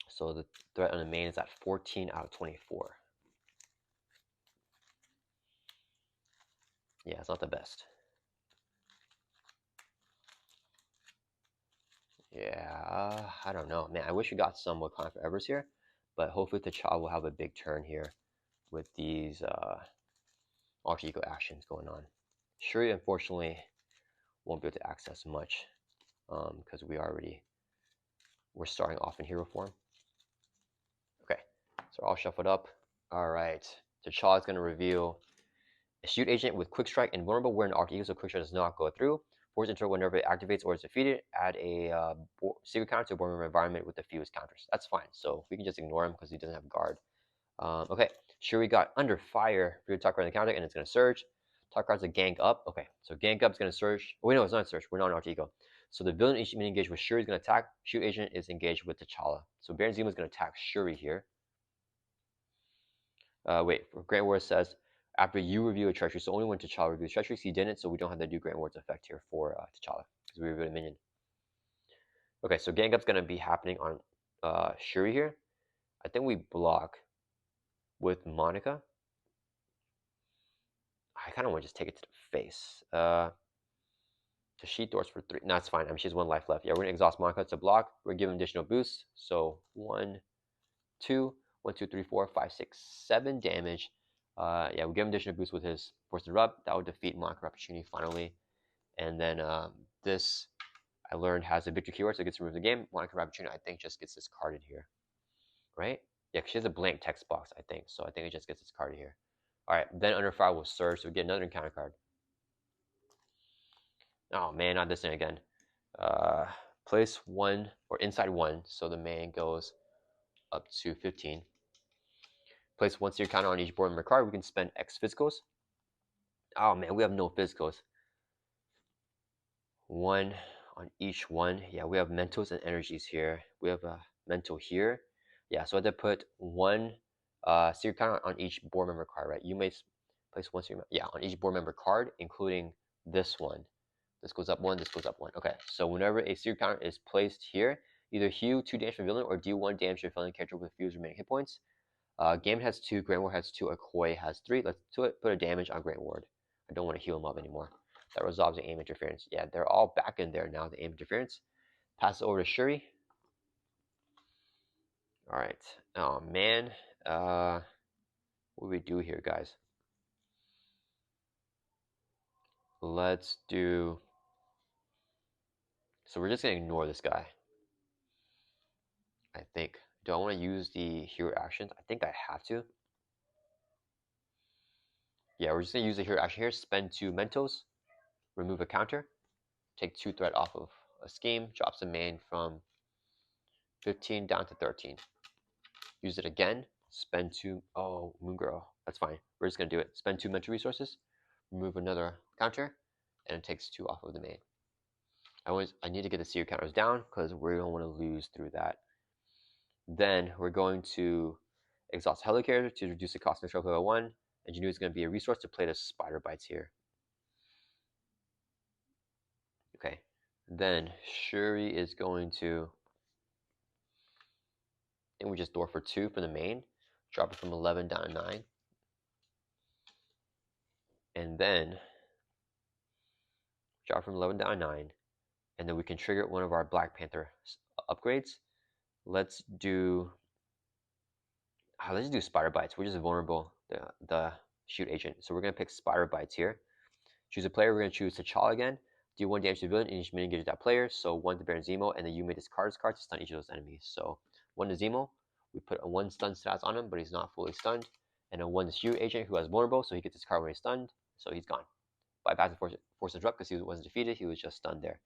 So the threat on the main is at 14 out of 24. Yeah, it's not the best. Yeah, I don't know. Man, I wish we got some Wakanda Forevers here. but hopefully T'Challa will have a big turn here with these alter ego actions going on. Shuri, unfortunately, won't be able to access much because we're starting off in hero form. Okay, so all shuffled up. All right, T'Challa is going to reveal a shoot agent with quick strike and vulnerable where an alter ego, so quick strike does not go through. Force enter whenever it activates or is defeated. Add a secret counter to a board member environment with the fewest counters. That's fine. So we can just ignore him because he doesn't have guard. Okay, Shuri got under fire for your top card in the counter, and it's going to surge. Top card's a gank up. Okay, so gank up's going to surge. Oh, wait, no, it's not surge. We're not an alter ego. So the villain is engaged with Shuri is going to attack. Shoot agent is engaged with T'Challa. So Baron Zemo is going to attack Shuri here. Wait, Grant Ward says, after you review a treachery, so only when T'Challa reviews treachery, he didn't, so we don't have to do Grant Ward's effect here for T'Challa, because we reviewed a minion. Okay, so gang up's going to be happening on Shuri here. I think we block with Monica. I kind of want to just take it to the face. So she throws for 3. No, that's fine. I mean, she has 1 life left. Yeah, we're going to exhaust Monica to block. We're giving additional boosts. So 1, 2, 1, 2, 3, 4, 5, 6, 7 damage. Yeah, we give him additional boost with his Force Erupt. That would defeat Monica Opportunity finally. And then this, I learned, has a victory keyword, so it gets removed from the game. Monica Opportunity, I think, just gets discarded here. Right? Yeah, she has a blank text box, I think. So I think it just gets discarded here. All right, then under fire will surge, so we get another encounter card. Oh man, not this thing again. Place 1 or inside 1, so the man goes up to 15. Place 1 secret counter on each board member card. We can spend X physicals. Oh man, we have no physicals. 1 on each one. Yeah, we have mentals and energies here. We have a mental here. Yeah, so I have to put 1 secret counter on each board member card, right? You may place 1 secret, yeah, on each board member card, including this one. This goes up 1, this goes up 1. Okay, so whenever a secret counter is placed here, either heal 2 damage from villain or deal 1 damage to a villain character with fewest remaining hit points. Gambit has 2, Grant Ward has 2, Akoi has 3. Let's do it. Put a damage on Grant Ward. I don't want to heal him up anymore. That resolves the aim interference. Yeah, they're all back in there now, the aim interference. Pass it over to Shuri. All right. Oh, man. What do we do here, guys? Let's do... So we're just going to ignore this guy, I think. Do I want to use the hero actions? I think I have to. Yeah, we're just going to use the hero action here. Spend 2 mentals. Remove a counter. Take 2 threat off of a scheme. Drops the main from 15 down to 13. Use it again. Spend 2. Oh, Moon Girl. That's fine. We're just going to do it. Spend 2 mental resources. Remove another counter. And it takes 2 off of the main. I need to get the secret counters down because we don't want to lose through that. Then we're going to exhaust Helicarrier to reduce the cost of stroke level 1. Ingenuity is going to be a resource to play the Spider Bites here. Okay. Then Shuri is going to... I think we just door for 2 for the main. Drop it from 11 down to 9. And then drop from 11 down to 9. And then we can trigger one of our Black Panther upgrades. Let's do Spider Bites. We're just vulnerable, the shoot agent. So we're going to pick Spider Bites here. Choose a player. We're going to choose T'Challa again. Do 1 damage to the villain, and each minion engages that player. So 1 to Baron Zemo, and then you may discard his card to stun each of those enemies. So 1 to Zemo. We put a 1 stun stats on him, but he's not fully stunned. And a 1 to shoot agent who has vulnerable, so he gets his card when he's stunned. So he's gone. Bypassing force interrupt because he wasn't defeated. He was just stunned there.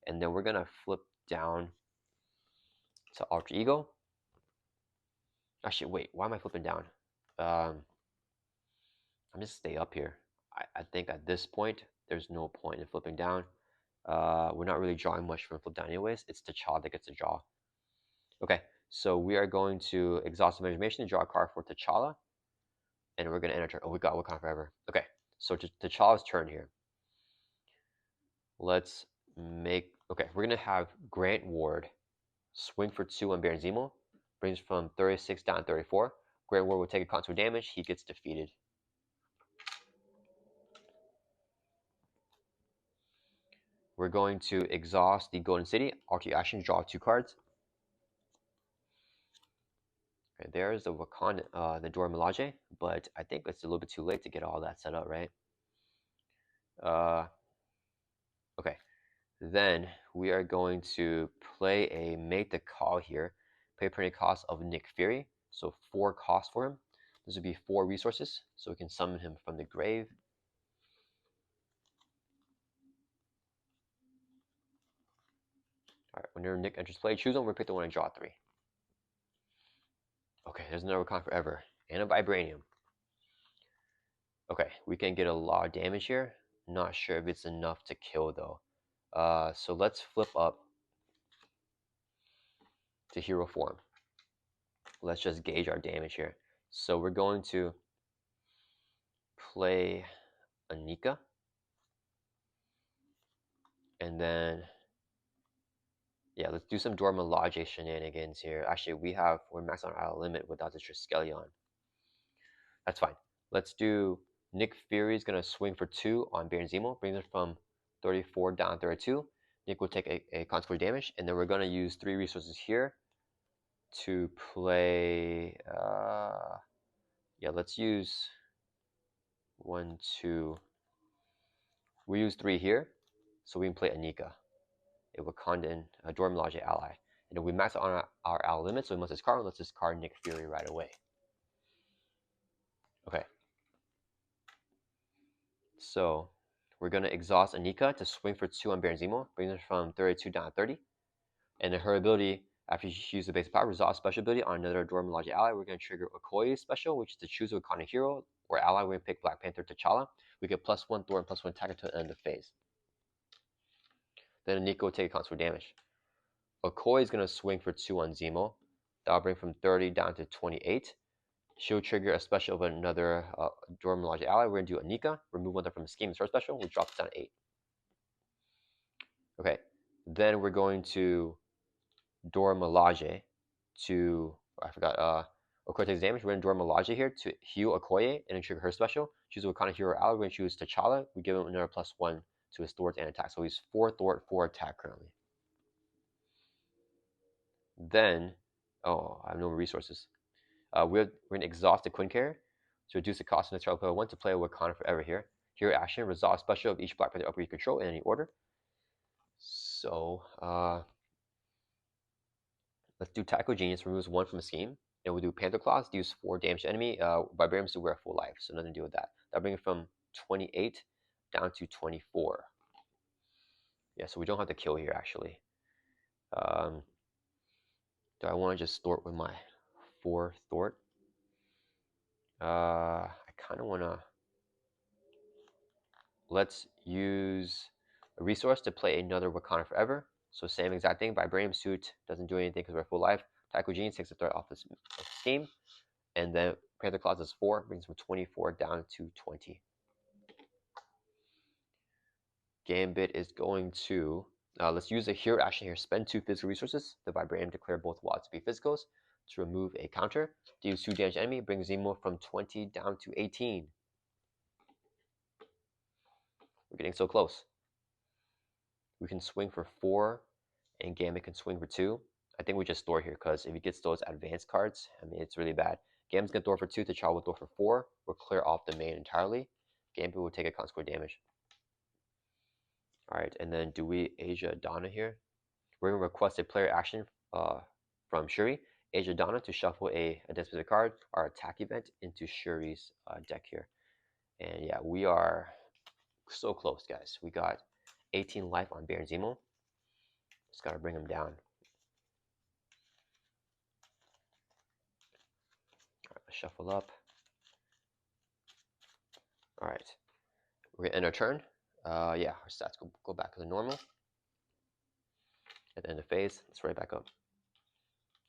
And then we're going to flip down to Alter Ego. Actually, wait, why am I flipping down? I'm just stay up here. I think at this point, there's no point in flipping down. We're not really drawing much from flip down anyways. It's T'Challa that gets to draw. Okay, so we are going to exhaust the information to draw a card for T'Challa. And we're going to enter turn. Oh, we got Wakanda Forever. Okay, so T'Challa's turn here. Let's make... Okay, we're going to have Grant Ward swing for 2 on Baron Zemo. Brings from 36 down to 34. Grant Ward will take a contour damage. He gets defeated. We're going to exhaust the Golden City. Alter action, draw 2 cards. Okay, there's the Wakanda, the Dora Milaje, but I think it's a little bit too late to get all that set up, right? Okay, then we are going to play a Make the Call here. Pay pretty cost of Nick Fury, so 4 costs for him. This would be 4 resources, so we can summon him from the grave. Alright, whenever Nick enters play, choose one, we pick the one and draw 3. Okay, there's another Recon Forever, and a Vibranium. Okay, we can get a lot of damage here. Not sure if it's enough to kill though. So let's flip up to hero form. Let's just gauge our damage here. So we're going to play Anika. And then, yeah, let's do some Dora Milaje shenanigans here. Actually, we're maxed on our limit without the Triskelion. That's fine. Let's do Nick Fury's gonna swing for 2 on Baron Zemo, brings it from 34 down to 32. Nick will take a consequential damage, and then we're gonna use 3 resources here to play. Yeah, let's use 1, 2. We use 3 here, so we can play Anika, a Wakandan, a Dora Milaje ally. And then we max on our ally limit, so we must discard. Let's discard Nick Fury right away. Okay. So we're gonna exhaust Anika to swing for 2 on Baron Zemo, brings her from 32 down to 30. And then her ability, after she uses the basic power, resolve special ability on another Dora Milaje ally, we're gonna trigger Okoye's special, which is to choose a Wakanda hero or ally. We're gonna pick Black Panther T'Challa. We get +1 Thor and +1 attack until the end of the phase. Then Anika will take constant damage. Okoye is gonna swing for 2 on Zemo. That'll bring from 30 down to 28. She'll trigger a special of another Dora Milaje ally. We're gonna do Anika, remove 1 from the scheme. It's her special. We drop it down to 8. Okay, then we're going to Dora Milaje to, I forgot, Okoye takes damage. We're going to Dora Milaje here to heal Okoye and then trigger her special. Choose a Wakanda hero ally. We're going to choose T'Challa. We give him another +1 to his thwart and attack. So he's 4 thwart, 4 attack currently. Then, oh, I have no more resources. We're going to exhaust the Quinn carrier to reduce the cost of the player 1 to play a Wakanda Forever here. Hero action, resolve special of each Black Panther upper you control in any order. So, let's do Tackle Genius, removes 1 from a scheme. And we'll do Panther Claws, deals 4 damage to enemy. Vibranium to wear full life, so nothing to do with that. That'll bring it from 28 down to 24. Yeah, so we don't have to kill here, actually. Do I want to just thwart with my 4 thwart? I kind of want to... Let's use a resource to play another Wakanda Forever. So same exact thing. Vibranium suit doesn't do anything because we're full life. Tackle Genius takes the threat off this scheme. And then Panther Claws is 4, brings from 24 down to 20. Gambit is going to, let's use a hero action here. Spend 2 physical resources. The Vibranium declare both wilds to be physicals to remove a counter. Deals 2 damage to enemy, brings Zemo from 20 down to 18. We're getting so close. We can swing for 4, and Gambit can swing for 2. I think we just store here because if he gets those advanced cards, I mean, it's really bad. Gambit's going to throw for 2, T'Challa will throw for 4. We'll clear off the main entirely. Gambit will take a consequent damage. Alright, and then do we Asia Donna here? We're going to request a player action from Shuri. Asia Donna to shuffle a dispositive card, our attack event, into Shuri's deck here. And yeah, we are so close, guys. We got 18 life on Baron Zemo. Just got to bring him down. Alright, let's shuffle up. Alright, we're going to end our turn. Yeah, our stats go back to the normal. At the end of phase, let's right back up.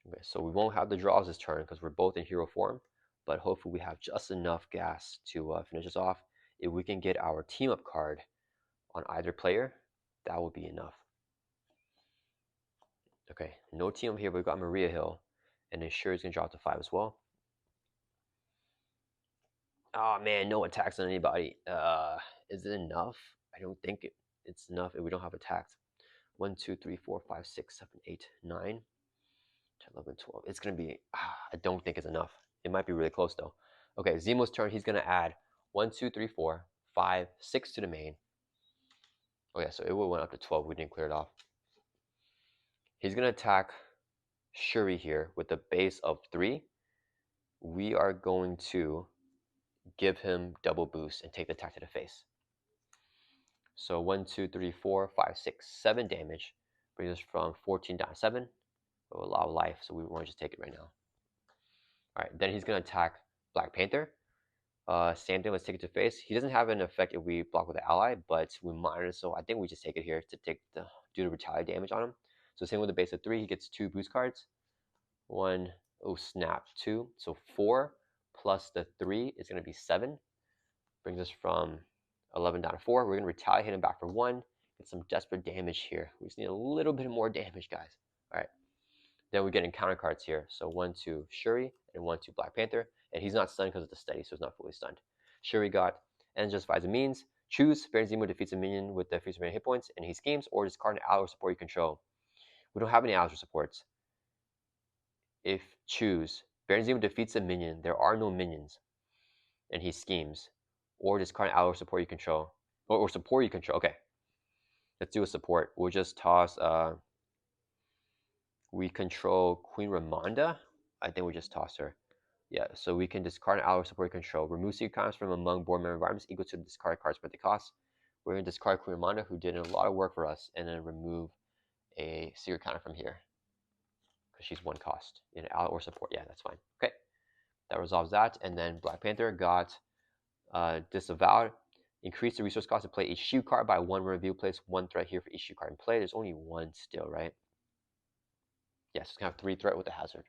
Okay, so we won't have the draws this turn because we're both in hero form, but hopefully we have just enough gas to finish this off. If we can get our team up card on either player, that would be enough. Okay, no team up here, but we've got Maria Hill, and then Shuri's gonna drop to 5 as well. Oh man, no attacks on anybody. Is it enough? I don't think it's enough if we don't have attacks. 1, 2, 3, 4, 5, 6, 7, 8, 9, 10, 11, 12. It's going to be, I don't think it's enough. It might be really close though. Okay, Zemo's turn. He's going to add 1, 2, 3, 4, 5, 6 to the main. Oh yeah, so it would went up to 12. We didn't clear it off. He's going to attack Shuri here with a base of 3. We are going to give him double boost and take the attack to the face. So 1, 2, 3, 4, 5, 6, 7 damage. Brings us from 14 down to 7. A lot of life, so we want to just take it right now. Alright, then he's going to attack Black Panther. Same thing, let's take it to face. He doesn't have an effect if we block with an ally, but we minor, so I think we just take it here to do the retaliate damage on him. So same with the base of 3, he gets 2 boost cards. 1, oh snap, 2. So 4 plus the 3 is going to be 7. Brings us from 11 down to 4. We're going to retaliate him back for 1. Get some desperate damage here. We just need a little bit more damage, guys. Alright. Then we're getting counter cards here. So 1 to Shuri and 1 to Black Panther. And he's not stunned because of the steady, so he's not fully stunned. Shuri got and justifies a means. Choose. Baron Zemo defeats a minion with the freeze remaining hit points, and he schemes, or discard an ally or support you control. We don't have any allies or supports. If choose, Baron Zemo defeats a minion, there are no minions, and he schemes, or discard an ally or support you control. Or support you control. Okay. Let's do a support. We'll just toss we control Queen Ramonda. I think we just toss her. Yeah, so we can discard an ally or support control. Remove secret counters from among board member environments equal to the discard cards per the cost. We're going to discard Queen Ramonda, who did a lot of work for us, and then remove a secret counter from here. Because she's 1 cost. In ally or support. Yeah, that's fine. Okay. That resolves that. And then Black Panther got disavowed. Increase the resource cost to play each shield card by 1 review. Place 1 threat here for each shield card in play. There's only 1 still, right? Yes, it's going to have 3 threat with a hazard.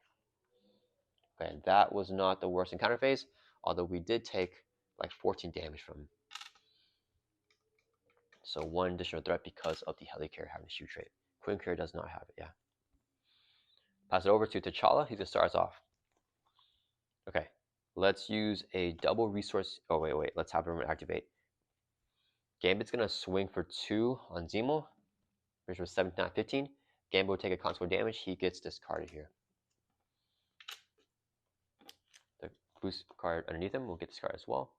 Okay, that was not the worst encounter phase, although we did take like 14 damage from him. So 1 additional threat because of the Helicarrier having the shoe trait. Queen Carrier does not have it, yeah. Pass it over to T'Challa. He's going to start us off. Okay, let's use a double resource. Oh, wait. Let's have him activate. Gambit's going to swing for 2 on Zemo. Which was 17 out of 15. Gambit will take a consequent damage. He gets discarded here. The boost card underneath him will get discarded as well.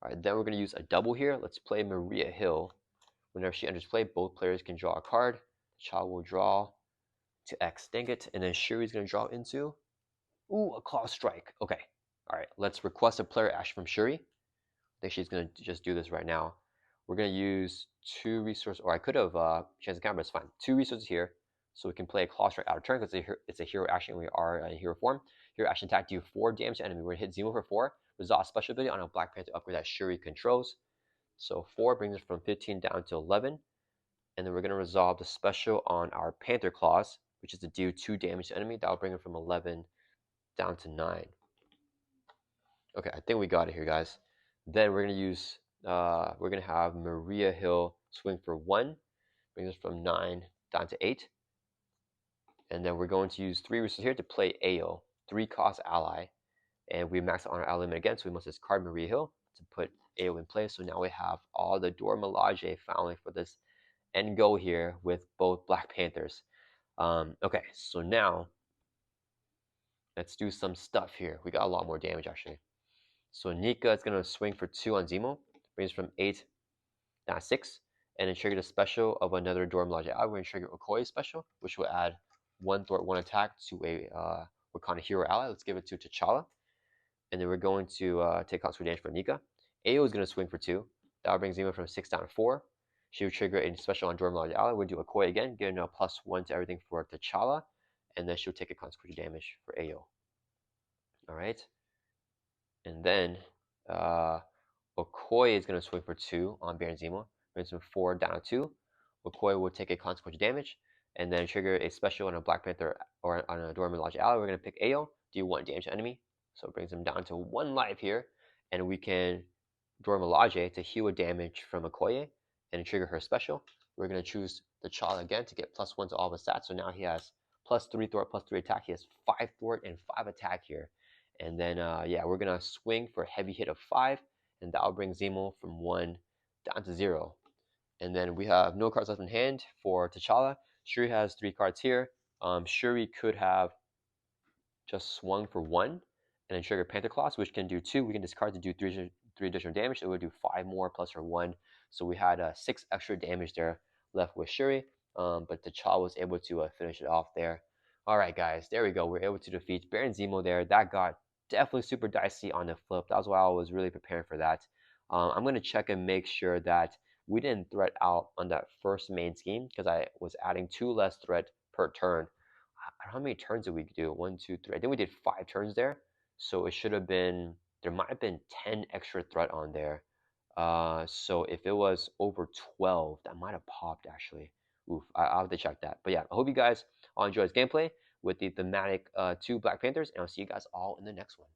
Alright, then we're going to use a double here. Let's play Maria Hill. Whenever she enters play, both players can draw a card. Child will draw to extinct it, and then Shuri's going to draw into, a Claw Strike. Okay, alright, let's request a player action from Shuri. I think she's going to just do this right now. We're going to use 2 resources, or I could have changed the camera, but it's fine. 2 resources here, so we can play a Claw Strike out of turn because it's a hero action. We are in hero form. Hero action attack, do 4 damage to enemy. We're going to hit Zemo for 4. Resolve special ability on a Black Panther upgrade that Shuri controls. So 4 brings us from 15 down to 11. And then we're going to resolve the special on our Panther Claws, which is to do 2 damage to enemy. That will bring it from 11 down to 9. Okay, I think we got it here, guys. Then we're going to use, we're going to have Maria Hill swing for 1. Brings us from 9 down to 8. And then we're going to use 3 resources here to play Ayo, 3 cost ally. And we max out on our ally limit again, so we must discard Maria Hill to put Ayo in place. So now we have all the Dora Milaje finally for this end goal here with both Black Panthers. Okay, so now let's do some stuff here. We got a lot more damage actually. So Nika is going to swing for 2 on Zemo. Brings from 8 down to 6. And then trigger the special of another Dora Milaje ally. We're going to trigger Okoye special, which will add 1 thwart, 1 attack to a Wakanda hero ally. Let's give it to T'Challa. And then we're going to take consequent damage for Nika. Ayo is going to swing for 2. That will bring Zemo from 6 down to 4. She will trigger a special on Dora Milaje ally. We'll do a Okoye again, getting a +1 to everything for T'Challa. And then she'll take a consequent damage for Ayo. Alright. And then Okoye is going to swing for 2 on Baron Zemo. Brings him 4 down to 2. Okoye will take a consequent damage. And then trigger a special on a Black Panther or on a Dora Milaje ally. We're going to pick Ayo. Do 1 damage to enemy. So it brings him down to 1 life here. And we can Dora Milaje to heal a damage from Okoye and trigger her special. We're going to choose the T'Challa again to get +1 to all of his stats. So now he has +3 thwart, +3 attack. He has 5 thwart and 5 attack here. And then, yeah, we're going to swing for a heavy hit of 5. And that will bring Zemo from 1 down to 0. And then we have no cards left in hand for T'Challa. Shuri has 3 cards here. Shuri could have just swung for 1, and then trigger Panther Claws, which can do 2. We can discard to do 3 additional damage, so it would do 5 more plus our 1. So we had 6 extra damage there left with Shuri, but T'Challa was able to finish it off there. Alright guys, there we go. We are able to defeat Baron Zemo there. That got definitely super dicey on the flip. That was why I was really preparing for that. I'm going to check and make sure that we didn't threat out on that first main scheme because I was adding 2 less threat per turn. How many turns did we do? 1, 2, 3. I think we did 5 turns there. So it should have been, there might have been 10 extra threat on there. So if it was over 12, that might have popped actually. Oof, I'll have to check that. But yeah, I hope you guys all enjoy this gameplay with the thematic 2 Black Panthers, and I'll see you guys all in the next one.